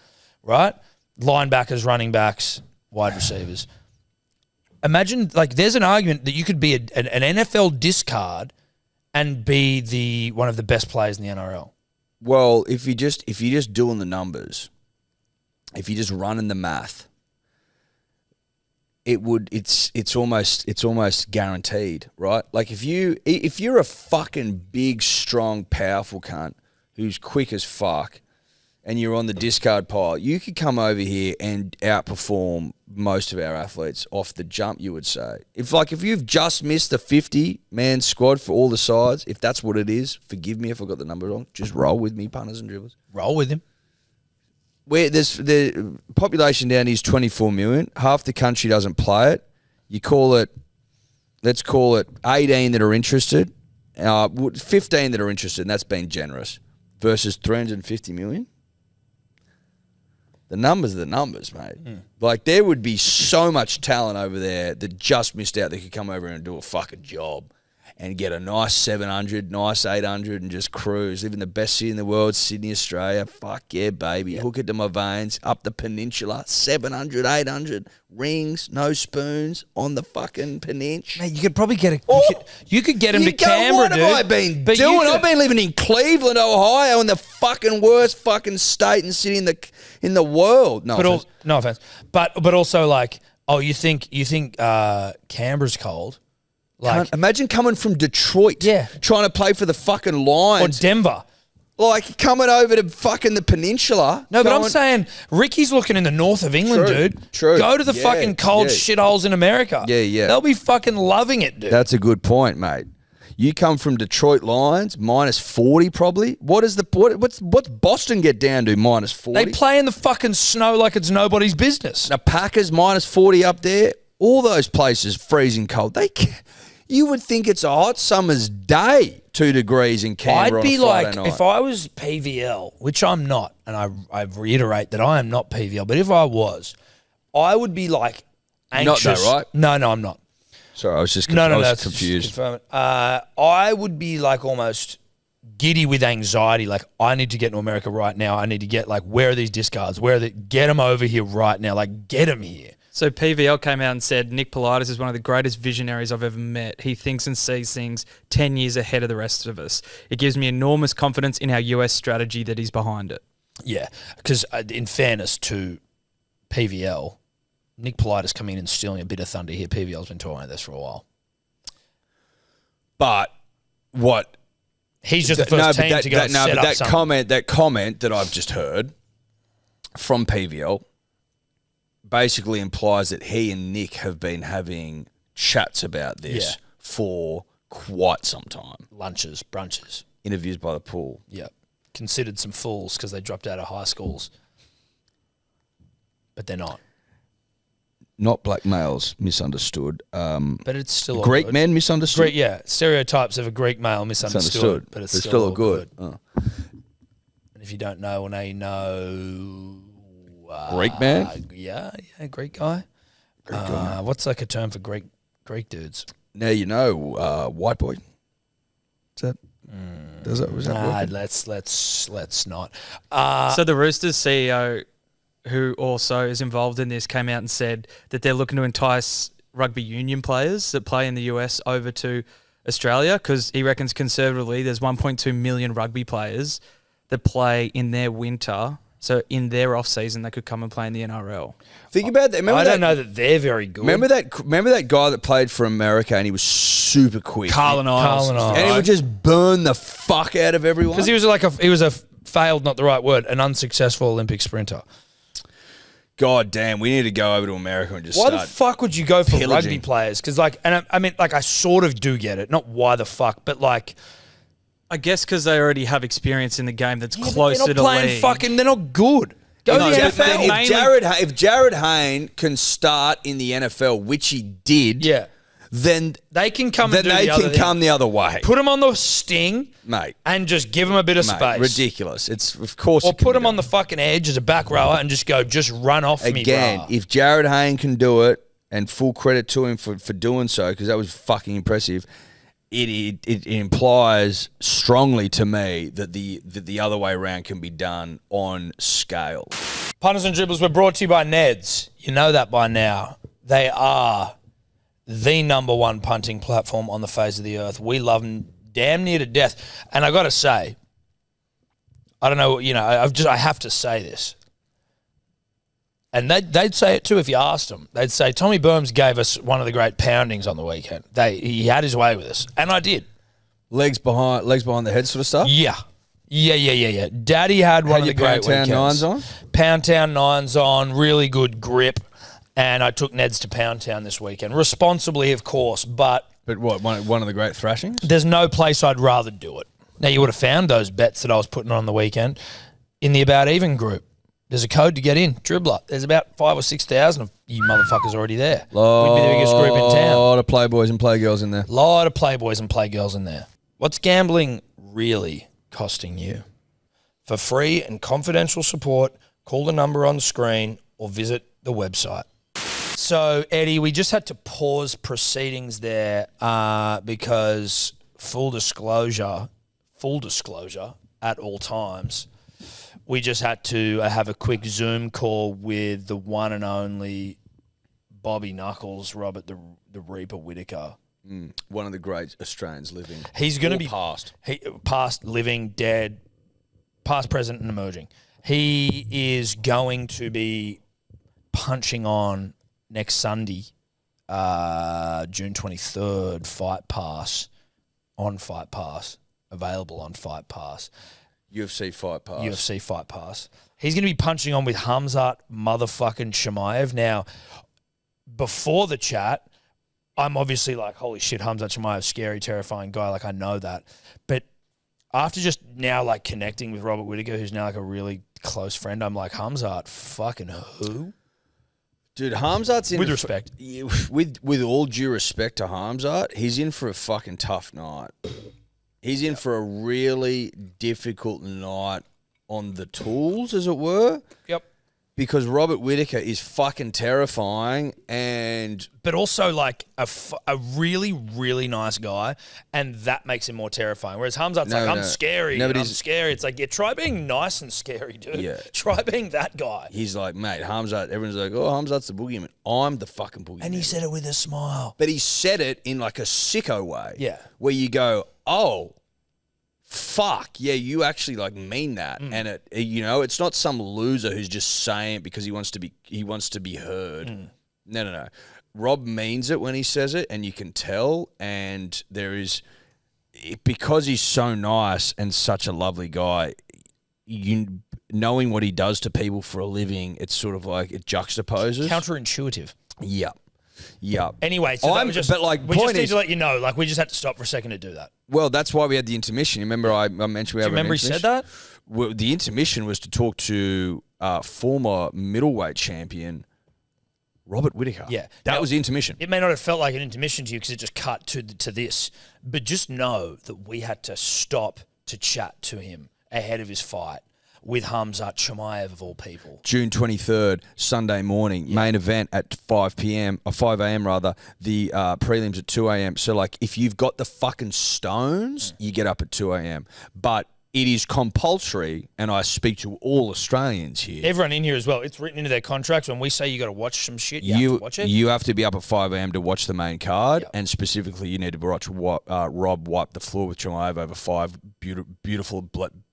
right? Linebackers, running backs, wide receivers. Imagine, like, there's an argument that you could be an NFL discard and be one of the best players in the NRL. Well, if you're just doing the numbers, if you're just running the math, it's almost guaranteed, right? Like if you're a fucking big, strong, powerful cunt who's quick as fuck and you're on the discard pile, you could come over here and outperform most of our athletes off the jump, you would say. If you've just missed the 50-man squad for all the sides, if that's what it is, forgive me if I got the number wrong, just roll with me, punters and dribblers. Roll with him. Where the population down here is 24 million. Half the country doesn't play it. Let's call it 18 that are interested, 15 that are interested, and that's been generous, versus 350 million. The numbers are the numbers, mate. Like, there would be so much talent over there that just missed out that could come over and do a fucking job and get a nice 700, nice 800 and just cruise. Live in the best city in the world, Sydney, Australia. Fuck yeah, baby. Hook it to my veins. Up the peninsula. 700, 800. Rings, no spoons on the fucking peninsula. Mate, you could probably get you could get him to You go, Canberra, what dude. have I been But you doing? could- I've been living in Cleveland, Ohio, in the fucking worst fucking state and city in the world. No, offense. No offense. But also, like, you think Canberra's cold? Like, Imagine coming from Detroit, trying to play for the fucking or Lions, Denver. like coming over to fucking the peninsula. No, but I'm saying Ricky's looking in the north of England, True, dude. true. Go to the Yeah, fucking cold yeah. shitholes in America. Yeah. They'll be fucking loving it, dude. That's a good point, mate. You come from Detroit Lions, minus 40 probably. What's Boston get down to, minus 40? They play in the fucking snow like it's nobody's business. The Packers, minus 40 up there. All those places freezing cold. You would think it's a hot summer's day, 2 degrees in Canberra I'd be on a Friday like, night. if I was PVL, which I'm not, and I reiterate that I am not PVL, but if I was, I would be like anxious. Not that, right? No, I'm not. Sorry, I was just That's confused. confirm it. I would be like almost giddy with anxiety. Like, I need to get to America right now. I need to get, like, where are these discards? Get them over here right now. Like, get them here. So PVL came out and said Nick Politis is one of the greatest visionaries I've ever met. He thinks and sees things 10 years ahead of the rest of us. It gives me enormous confidence in our US strategy that he's behind it. Yeah, because in fairness to PVL, Nick Politis coming in and stealing a bit of thunder here. PVL's been talking about this for a while. But what? He's just the first team to go and set up something. That comment that I've just heard from PVL basically implies that he and Nick have been having chats about this for quite some time. Lunches, brunches. Interviews by the pool. Yeah. Considered some fools because they dropped out of high schools. But they're not. Not black males, misunderstood. But it's still all Greek good. men, misunderstood. Stereotypes of a Greek male misunderstood. But it's still all good. Oh. And if you don't know, well, now you know. Greek man? Yeah, Greek guy. What's like a term for Greek dudes? Now you know, white boy. Was that Nah, working? let's not. So the Roosters CEO, who also is involved in this, came out and said that they're looking to entice rugby union players that play in the US over to Australia because he reckons conservatively there's 1.2 million rugby players that play in their winter So in their off season, they could come and play in the NRL. Think about that. I don't know that they're very good. Remember that guy that played for America and he was super quick. Carlin Isles. Carlin Isles. And he would just burn the fuck out of everyone. Because he was a failed, not the right word, an unsuccessful Olympic sprinter. God damn, we need to go over to America and just Why start. the fuck would you go for pillaging. rugby players? Because I mean, I sort of do get it. Not why the fuck, but like, I guess because they already have experience in the game that's they're closer not to playing league. fucking. They're not good. Go No, to the but NFL. they- If Jared Hayne can start in the NFL, which he did, Yeah, then they can come. then and do they the other can thing. come the other way, Put them on the sting, mate. and just give them a bit of Mate, space. ridiculous. It's of course. Or it can put be them on done. the fucking edge as a back rower and just run off me, Again, brah. if Jared Hayne can do it, and full credit to him for doing so, because that was fucking impressive. It implies strongly to me that the other way around can be done on scale. Punters and Dribblers were brought to you by Neds. You know that by now. They are the number one punting platform on the face of the earth. We love them damn near to death. And I got to say, I don't know, I have to say this. And they'd say it too if you asked them. They'd say, Tommy Burns gave us one of the great poundings on the weekend. He had his way with us. And I did. Legs behind the head sort of stuff. Yeah. Daddy had one of the great Pound Town weekends. nines on? Pound Town nines on, really good grip. And I took Neds to Pound Town this weekend. Responsibly, of course, but But what, one of the great thrashings? there's no place I'd rather do it. Now, you would have found those bets that I was putting on the weekend in the About Even group. There's a code to get in, Dribbler. There's about 5,000 or 6,000 of you motherfuckers already there. We'd be the biggest group in A town. lot of playboys and playgirls in there. Lot of playboys and playgirls in there. What's gambling really costing you? For free and confidential support, call the number on the screen or visit the website. So, Eddie, we just had to pause proceedings there because full disclosure at all times, we just had to have a quick Zoom call with the one and only Bobby Knuckles, Robert the Reaper Whittaker. One of the great Australians living. He's going to Or be past. past, living, dead, past, present, and emerging. He is going to be punching on next Sunday, June 23rd, Fight Pass, available on Fight Pass. UFC Fight Pass. UFC Fight Pass. He's going to be punching on with Hamzat motherfucking Chimaev. Now, before the chat, I'm obviously like, holy shit, Hamzat Chimaev, scary, terrifying guy. Like, I know that. But after just now, like, connecting with Robert Whittaker, who's now like a really close friend, I'm like, Hamzat, fucking who? Dude, Hamzat's in With for- respect. with all due respect to Hamzat, he's in for a fucking tough night. He's in for a really difficult night on the tools, as it were. Yep. Because Robert Whittaker is fucking terrifying and But also like a really, really nice guy, and that makes him more terrifying. Whereas Hamzat's No, like, I'm no. scary, No, but and I'm he's- scary. It's like, yeah, try being nice and scary, dude. Yeah. Try being that guy. he's like, mate, Hamzat, everyone's like, oh, Hamzat's the boogeyman. I'm the fucking boogeyman. And he said it with a smile. But he said it in like a sicko way. Yeah. Where you go, oh, fuck, yeah, you actually like mean that. And it's not some loser who's just saying it because he wants to be heard. No. Rob means it when he says it, and you can tell. And there is, because he's so nice and such a lovely guy, knowing what he does to people for a living, it's sort of like it juxtaposes. Counterintuitive. Yeah. Anyway, so that was just, but like, we just point need is, to let you know, like, we just had to stop for a second to do that. well, that's why we had the intermission. Remember, I mentioned we Do you have remember he said that? Well, the intermission was to talk to former middleweight champion Robert Whittaker. Yeah. that Now, was the intermission. It may not have felt like an intermission to you because it just cut to this, but just know that we had to stop to chat to him ahead of his fight with Hamzat Chimaev of all people. June 23rd, Sunday morning, main event at 5 a.m. rather. The prelims at 2 a.m. So, like, if you've got the fucking stones, you get up at 2 a.m. But it is compulsory, and I speak to all Australians here. Everyone in here as well. It's written into their contracts. When we say you got to watch some shit, you have to watch it. You have to be up at 5 a.m. to watch the main card, Yep. and specifically, you need to watch Rob wipe the floor with Chimaev over 5 beautiful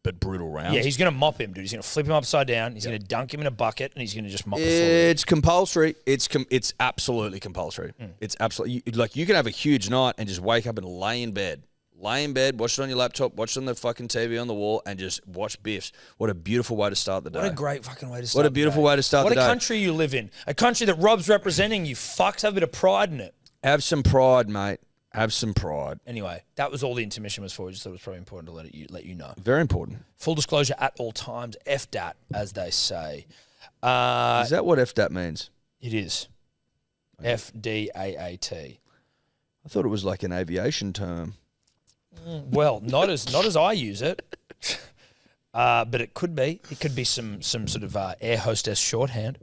but brutal rounds. Yeah, he's going to mop him, dude. He's going to flip him upside down. He's going to dunk him in a bucket, and he's going to just mop the floor. It's compulsory. It's absolutely compulsory. It's absolutely like you can have a huge night and just wake up and lay in bed, watch it on your laptop, watch it on the fucking TV on the wall, and just watch Biffs. What a beautiful way to start the day. What a great fucking way to start. What a beautiful way to start the day. What a country you live in. A country that Rob's representing. You fucks have a bit of pride in it. Have some pride, mate. Have some pride. Anyway, that was all the intermission was for. I just thought it was probably important to let you know. Very important. Full disclosure at all times. FDAT, as they say. Is that what FDAT means? It is. FDAAT. I thought it was like an aviation term. Well, not as I use it, but it could be. It could be some sort of air hostess shorthand.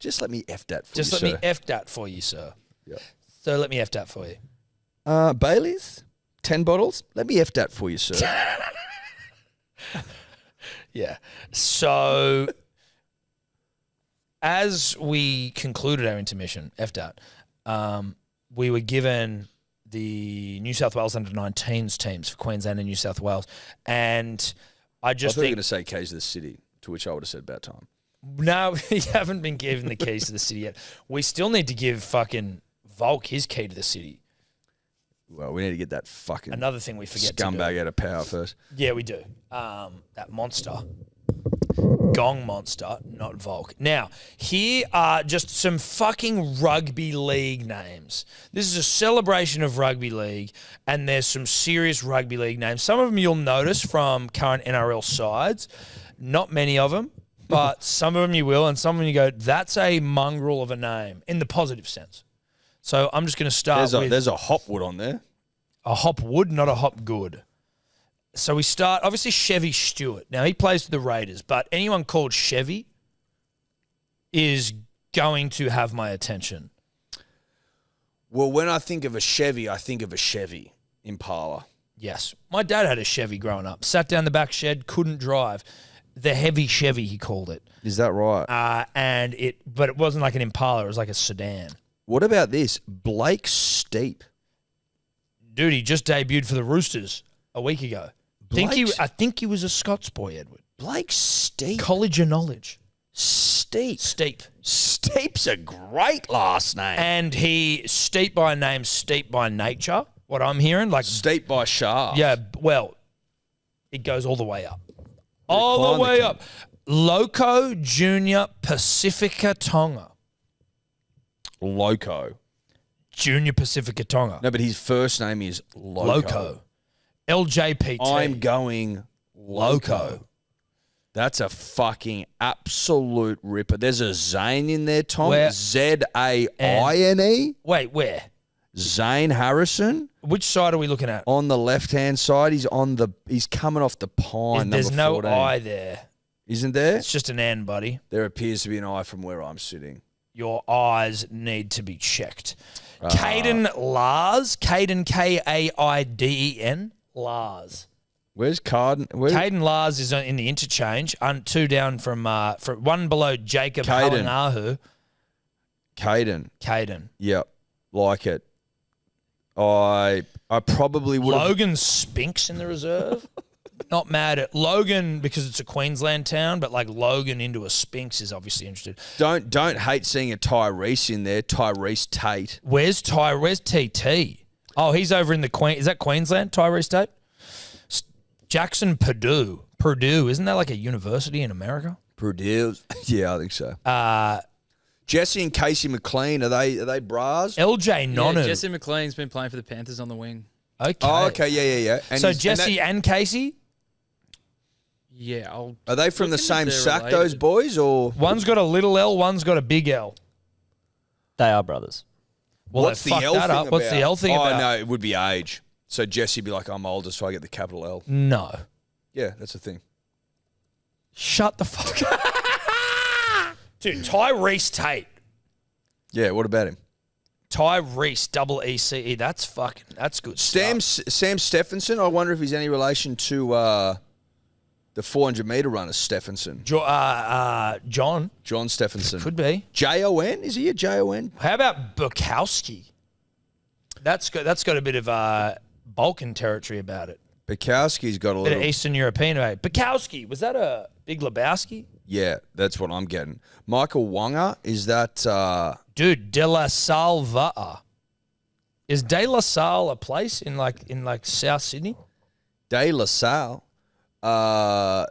Just let me FDAT for Just you, let me sir. FDAT for you, sir. Yeah. So let me FDAT for you. Bailey's, 10 bottles. Let me FDAT for you, sir. Yeah. So as we concluded our intermission, FDAT, we were given the New South Wales under-19s teams for Queensland and New South Wales. And I I just thought you were think... going to say Keys of the City, to which I would have said about time. No, we haven't been given the keys to the city yet. We still need to give fucking Volk his key to the city. Well, we need to get that fucking Another thing we forget to scumbag do. out of power first. Yeah, we do. That monster. Gong monster, not Volk. Now, here are just some fucking rugby league names. This is a celebration of rugby league, and there's some serious rugby league names. Some of them you'll notice from current NRL sides. Not many of them, but some of them you will, and some of them you go, that's a mongrel of a name, in the positive sense. So I'm just going to start with... There's a Hopwood on there. A Hopwood, not a Hopgood. So we start, obviously, Chevy Stewart. Now, he plays for the Raiders, but anyone called Chevy is going to have my attention. Well, when I think of a Chevy, I think of a Chevy Impala. Yes. My dad had a Chevy growing up. Sat down the back shed, couldn't drive. The heavy Chevy, he called it. Is that right? But it wasn't like an Impala. It was like a sedan. What about this? Blake Steep. Dude, he just debuted for the Roosters a week ago. I think he was a Scots boy, Edward. Blake Steep. College of Knowledge. Steep. Steep. Steep's a great last name. And he, steep by name, steep by nature, what I'm hearing. Like, Steep by shaft. yeah, well, it goes all the way up. All the way up. Loco Junior Pacifica Tonga. Loco. Junior Pacifica Tonga. No, but his first name is Loco. Loco. LJPT. I'm going Loco. That's a fucking absolute ripper. There's a Zane in there, Tom. Where? Zane. Wait, where? Zane Harrison. Which side are we looking at? On the left-hand side, he's coming off the pine. There's number no 14. I there. Isn't there? It's just an N, buddy. There appears to be an I from where I'm sitting. Your eyes need to be checked. Caden Lars. Caden, Kaiden. Lars. Where's Carden? Caden Lars is in the interchange. Two down from one below Jacob Halanahu. Caden. Yep. Like it. I probably would. Logan Spinks in the reserve. Not mad at Logan because it's a Queensland town, but like Logan into a Spinks is obviously interested. Don't hate seeing a Tyrese in there. Tyrese Tate. Where's TT? Oh, he's over in the Is that Queensland? Tyrese Tate. Jackson Purdue. Isn't that like a university in America? Purdue. Yeah, I think so. Jesse and Casey McLean, are they bras? LJ Nonu. Yeah, Jesse McLean's been playing for the Panthers on the wing. Okay. Oh, okay, yeah. And so Jesse and Casey? Yeah. Are they from the looking same if they're sack, related. those boys, or One's got a little L, one's got a big L. They are brothers. Well, what's they the fucked L that thing up. about? What's the L thing about? Oh, no, it would be age. So Jesse'd be like, I'm older, so I get the capital L. No. Yeah, that's the thing. Shut the fuck up. Dude, Tyrese Tate. Yeah, what about him? Tyrese, double ECE. That's good Sam Stephenson, I wonder if he's any relation to the 400-metre runner, Stephenson. John. John Stephenson. Could be. J-O-N? Is he a J-O-N? How about Bukowski? That's got a bit of Balkan territory about it. Bukowski's got a Bit little. of Eastern European, mate. Bukowski, was that a Big Lebowski? Yeah, that's what I'm getting. Michael Wonga, is that? Dude, De La Salle Va'a. Is De La Salle a place in like South Sydney? De La Salle. I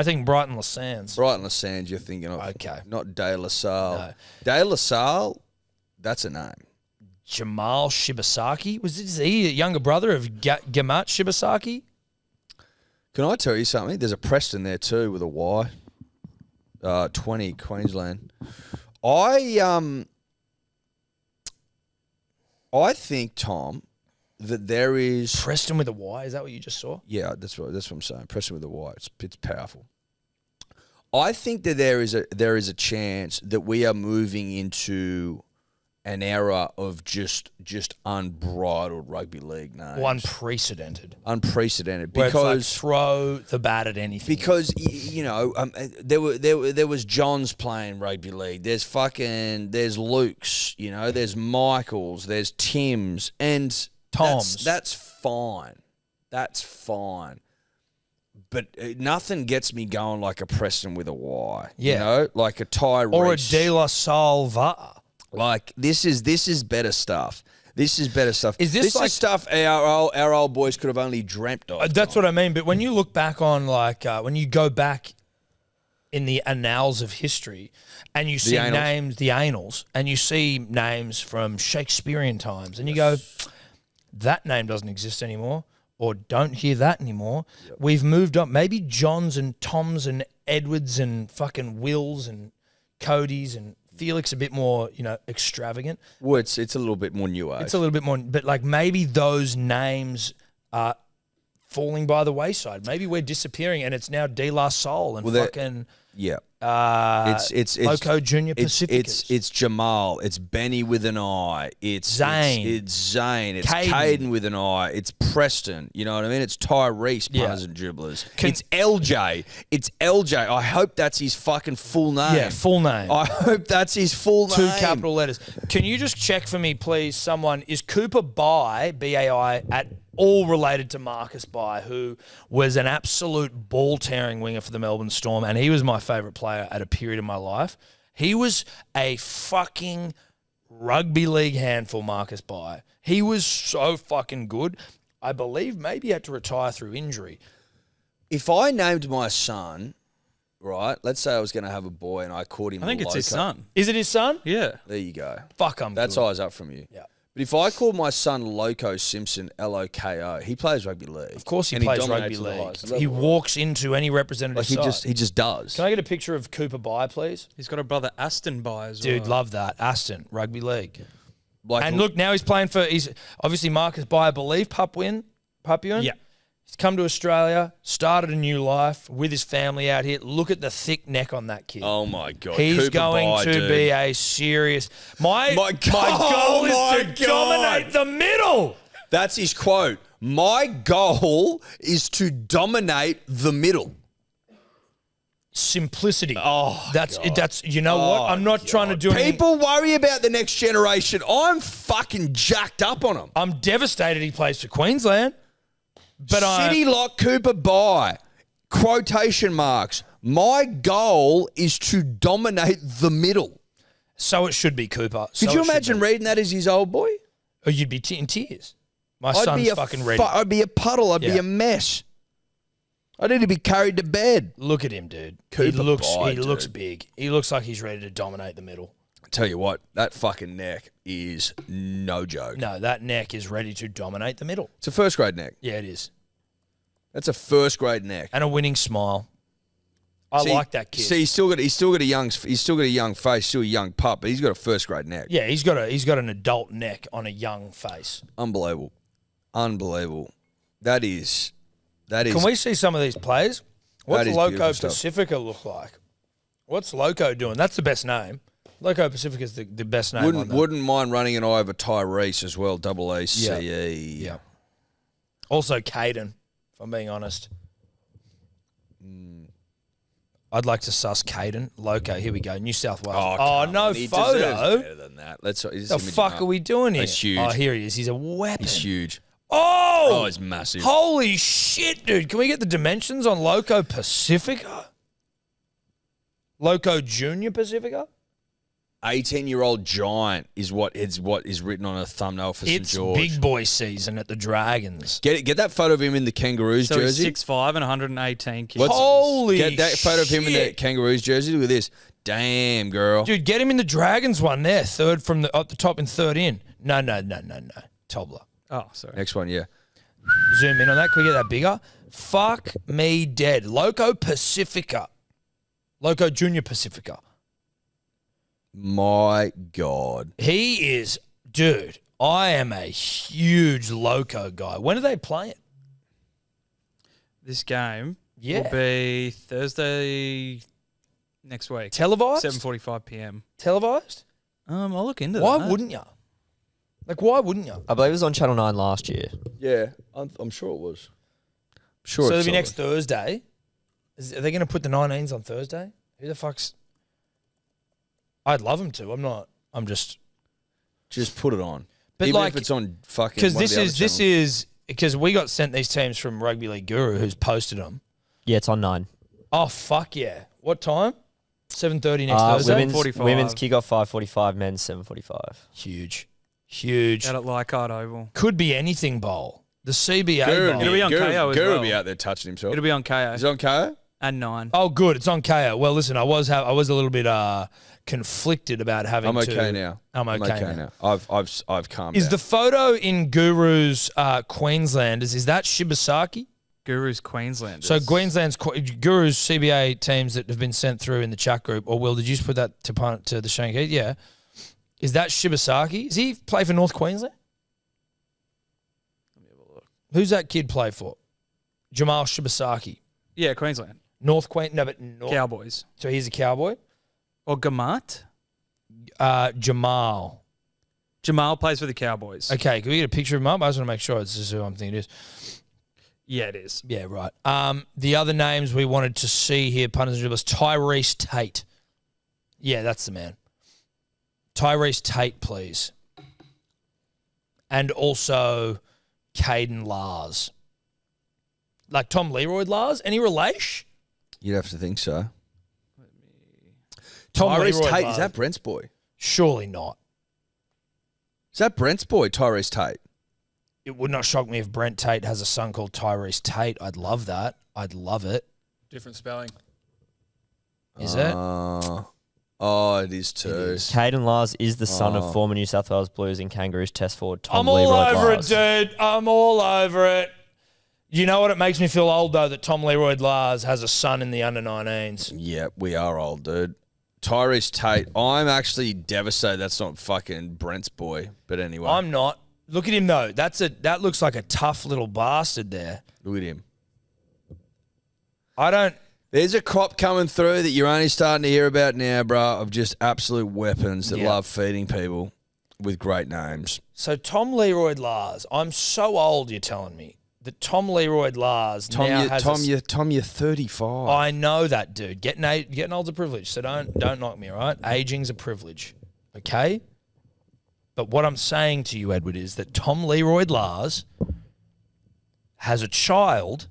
think Brighton La Sands. Brighton La Sands, you're thinking of. Okay. Not De La Salle. No. De La Salle, that's a name. Jamal Shibasaki? Is he a younger brother of Gamat Shibasaki? Can I tell you something? There's a Preston there too with a Y. 20, Queensland. I think, Tom, that there is... Preston with a Y? Is that what you just saw? Yeah, that's what I'm saying. Preston with a Y. It's powerful. I think that there is a chance that we are moving into an era of just unbridled rugby league names. Well, unprecedented. Unprecedented. Where Because it's like throw the bat at anything. Because there was Johns playing rugby league. There's Luke's. There's Michaels. There's Tim's and Tom's. That's fine. That's fine. But nothing gets me going like a Preston with a Y. Yeah. Like a Tyrese or a De La Salle Va'a. Like this is better stuff. This is better stuff. This like, is stuff our old boys could have only dreamt of. That's what I mean. But when you look back on when you go back in the annals of history and you see names, the annals, and you see names from Shakespearean times, and you go, that name doesn't exist anymore, or don't hear that anymore. Yep. We've moved up. Maybe Johns and Toms and Edwards and fucking Wills and Codys and Felix a bit more, extravagant. Well, it's a little bit more new age. It's a little bit more, but like maybe those names are falling by the wayside. Maybe we're disappearing, and it's now De La Salle and fucking it's Loco Junior Pacificus. It's Jamal. It's Benny with an I. It's Zane. It's Zane. It's Caden with an I. It's Preston. You know what I mean? It's Tyrese, punters and dribblers. It's LJ. It's LJ. I hope that's his fucking full name. Yeah, full name. I hope that's his full name. 2 capital letters. Can you just check for me, please, someone, is Cooper Bai, B-A-I, at all related to Marcus Bai, who was an absolute ball-tearing winger for the Melbourne Storm, and he was my favourite player at a period in my life. He was a fucking rugby league handful, Marcus Bai. He was so fucking good. I believe maybe he had to retire through injury. If I named my son, right, let's say I was going to have a boy and I called him I think it's his son. Is it his son? Yeah. There you go. Fuck, That's good. eyes up from you. Yeah. But if I called my son Loco Simpson, L-O-K-O, he plays rugby league. Of course he and plays dominates rugby at the league. highest He level. walks into any representative Like side. he just does. Can I get a picture of Cooper Bai, please? He's got a brother Aston Bai as well. Dude, love that. Aston, rugby league. Like, And look, now he's playing he's obviously Marcus Bai, I believe, Papuan. Yeah. He's come to Australia, started a new life with his family out here. Look at the thick neck on that kid. oh my God. He's Cooper going Bai, to dude. be a serious... My goal Oh is my to God. dominate the middle. That's his quote. My goal is to dominate the middle. Simplicity. Oh, that's you know what? I'm not trying to do anything. People worry about the next generation. I'm fucking jacked up on them. I'm devastated he plays for Queensland. But City Lock Cooper Bai, quotation marks. My goal is to dominate the middle. So it should be Cooper. Could you imagine reading that as his old boy? Oh, you'd be in tears. My son's fucking ready. I'd be a puddle. I'd be Yeah. a mess. I need to be carried to bed. Look at him, dude. Cooper he Bai, looks dude. big. He looks like he's ready to dominate the middle. Tell you what, that fucking neck is no joke. No, that neck is ready to dominate the middle. It's a first grade neck. Yeah, it is. That's a first grade neck. And a winning smile. I like that kid. See, he's still got a young face, still a young pup, but he's got a first grade neck. Yeah, he's got an adult neck on a young face. Unbelievable. That is. Can we see some of these plays? What's is Loco beautiful stuff. Pacifica look like? What's Loco doing? That's the best name. Loco Pacifica is the best name. Wouldn't mind running an eye over Tyrese as well. Double E-C-E. Yeah. Also Caden, if I'm being honest. I'd like to suss Caden. Loco, here we go. New South Wales. Oh, no on. He deserves photo. better than that. The fuck are we doing here? He's huge. Oh, here he is. He's a weapon. He's huge. Oh, it's massive. Holy shit, dude. Can we get the dimensions on Loco Pacifica? Loco Junior Pacifica? 18-year-old giant is what is written on a thumbnail for St. It's George. big boy season at the Dragons. Get that photo of him in the Kangaroos So he's jersey. 6'5" and 118 kilos. Holy Get that photo of him in the shit. Kangaroos jersey. Look at this. Damn, girl. Dude, get him in the Dragons one there. Third from the up the top and third in. No. Tobler. Oh, sorry. Next one, yeah. Zoom in on that. Can we get that bigger? Fuck me dead. Loco Pacifica. Loco Junior Pacifica. My God. He is, dude, I am a huge Loco guy. When are they playing? This game Yeah. will be Thursday next week. Televised? 7:45 p.m. Televised? I'll look into Why that. wouldn't you? Like, why wouldn't you? I believe it was on Channel 9 last year. Yeah, I'm sure it was. Sure. So it's it'll be solid. next Thursday. Are they going to put the 19s on Thursday? Who the fuck's... I'd love them to. I'm just... Just put it on. But Even like, if it's on fucking. because one of this the other is channels. because we got sent these teams from Rugby League Guru, who's posted them. Yeah, it's on 9. Oh fuck yeah! What time? 7:30 next Thursday. Women's 7:45. women's kickoff 5:45, men's 7:45. Huge. Out at Leichhardt Oval. Could be anything bowl. The CBA Guru, bowl. It'll be on Guru, KO as Guru well. will be out there touching himself. It'll be on KO Is it on KO? and 9. Oh, good. It's on KO. Well, listen, I was a little bit conflicted about having. I'm to... okay now. I'm okay now. I've calmed Is down. the photo in Guru's Queenslanders? Is that Shibasaki? Guru's Queenslanders. So Queensland's Guru's CBA teams that have been sent through in the chat group. Or Will, did you just put that to the Shanghai? Yeah. Is that Shibasaki? Does he play for North Queensland? Let me have a look. Who's that kid play for? Jamal Shibasaki. Yeah, Queensland. North Queensland. No, but North. Cowboys. So he's a Cowboy. Or Gamat. Jamal. Jamal plays for the Cowboys. Okay, can we get a picture of him up? I just want to make sure this is who I'm thinking it is. Yeah, it is. Yeah, right. The other names we wanted to see here, punters and dribblers, Tyrese Tate. Yeah, that's the man. Tyrese Tate, please. And also Caden Lars. Like Tom Leroy Lars? Any relation? You'd have to think so. Tom Tyrese Leroy Tate, Lars. is that Brent's boy? Surely not. Is that Brent's boy, Tyrese Tate? It would not shock me if Brent Tate has a son called Tyrese Tate. I'd love that. I'd love it. Different spelling. Is it? Oh, it is too. It is. Caden Lars is the son of former New South Wales Blues and Kangaroos test forward Tom I'm all Leroy over Lars. it, dude. I'm all over it. You know what? It makes me feel old, though, that Tom Leroy Lars has a son in the under-19s. Yeah, we are old, dude. Tyrese Tate. I'm actually devastated that's not fucking Brent's boy. But anyway. I'm not. Look at him, though. That looks like a tough little bastard there. Look at him. I don't... There's a crop coming through that you're only starting to hear about now, bro, of just absolute weapons that Yeah. love feeding people with great names. So Tom Leroy Lars, I'm so old, you're telling me, that Tom Leroy Lars now has Tom, you're 35. I know that, dude. Getting old's a privilege, so don't knock me, all right? Aging's a privilege, okay? But what I'm saying to you, Edward, is that Tom Leroy Lars has a child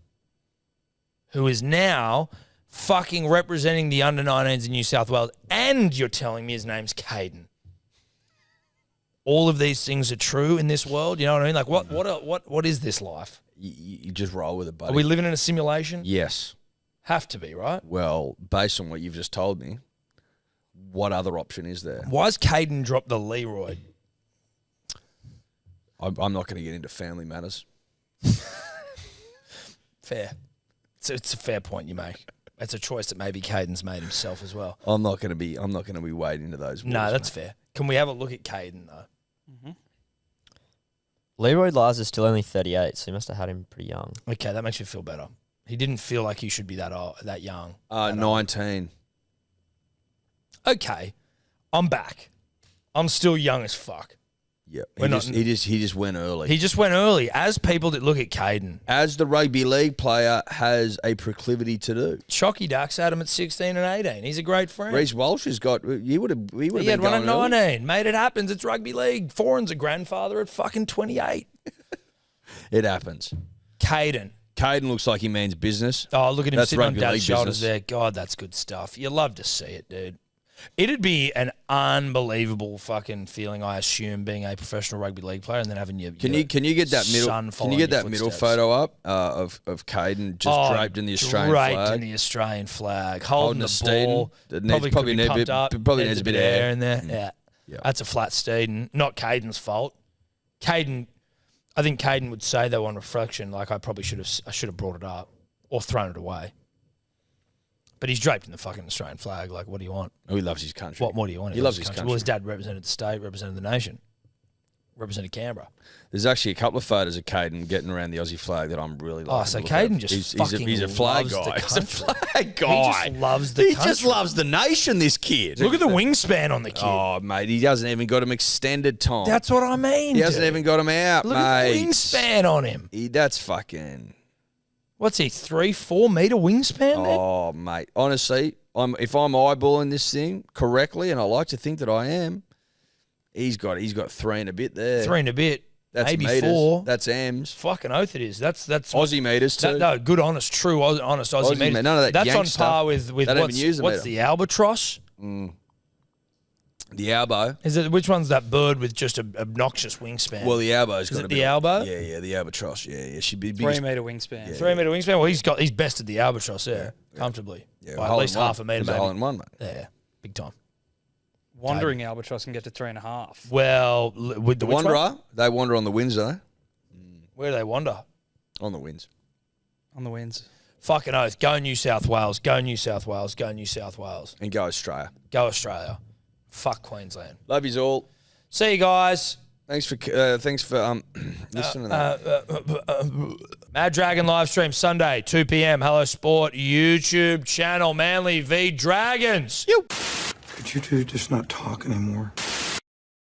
who is now fucking representing the under-19s in New South Wales, and you're telling me his name's Caden. All of these things are true in this world. You know what I mean? Like, what is this life? You just roll with it, buddy. Are we living in a simulation? Yes. Have to be, right? Well, based on what you've just told me, what other option is there? Why's Caden dropped the Leroy? I'm not going to get into family matters. Fair. It's a fair point you make. It's a choice that maybe Caden's made himself as well. I'm not going to be wading into those waters. No, that's mate. fair. Can we have a look at Caden, though? Leroy Lars is still only 38, so he must have had him pretty young. Okay, that makes me feel better. He didn't feel like he should be that old, that young. that old. 19. Okay, I'm back. I'm still young as fuck. Yep. We're not- He just went early. He just went early, as people that look at Caden. As the rugby league player has a proclivity to do. Chocky Ducks had him at 16 and 18. He's a great friend. Reece Walsh has got. He would have He been had one at going early. 19. Mate, it happens. It's rugby league. Foreign's a grandfather at fucking 28. It happens. Caden. Caden looks like he means business. Oh, look at him That's sitting on rugby Dad's league shoulders business. there. God, that's good stuff. You love to see it, dude. It'd be an unbelievable fucking feeling, I assume, being a professional rugby league player and then having your Can you get that middle? son Can following you get your that middle footsteps. photo up of Caden just draped in the Australian draped flag? in the Australian flag, holding the steed. ball. It needs- probably could be need a pumped bit- up, probably needs a bit of air. in there. Yeah. Yeah. That's a flat steed, and not Caden's fault. I think Caden would say though on reflection, like I should have brought it up or thrown it away. But he's draped in the fucking Australian flag. Like, what do you want? Oh, he loves his country. What more do you want? He loves his country. Well, his dad represented the state, represented the nation, represented Canberra. There's actually a couple of photos of Caden getting around the Aussie flag that I'm really liking. Oh, so to look at. Caden just he's a flag loves the guy. He's a country. flag guy. He just loves the He just country. loves the nation, this kid. Look at the wingspan on the kid. Oh, mate, he hasn't even got him extended, Tom. That's what I mean. He hasn't dude. even got him out, Look mate. at the wingspan on him. That's fucking... What's he, 3-4 metre wingspan, man? Oh, mate. Honestly, if I'm eyeballing this thing correctly, and I like to think that I am, he's got 3 and a bit there. 3 and a bit. That's maybe meters. 4. That's M's. Fucking oath it is. That's Aussie meters too. No, good, honest, true, honest Aussie Aussie meters. none of that That's yank on stuff. par with They don't even use a what's meter. the albatross? The elbow. Is it which one's that bird with just an obnoxious wingspan? Well, the elbow's got it a the bit of- elbow? Yeah, the albatross. Yeah. She'd be 3 biggest. metre wingspan. Yeah. 3 metre wingspan. Well, he's bested the albatross there comfortably Yeah, by at hole least in one. half a metre. It was a maybe. hole in one, mate. Yeah, big time. Wandering albatross can get to 3.5. Well, with The which one? Wanderer, they wander on the winds, don't Where do they wander? they? On the winds. On the winds. Fucking oath. Go New South Wales. Go New South Wales. Go New South Wales. And go Australia. Go Australia. Fuck Queensland. Love yous all. See you guys. Thanks for listening to that. Mad Dragon live stream Sunday, 2 p.m. Hello Sport YouTube channel. Manly v Dragons. Could you two just not talk anymore?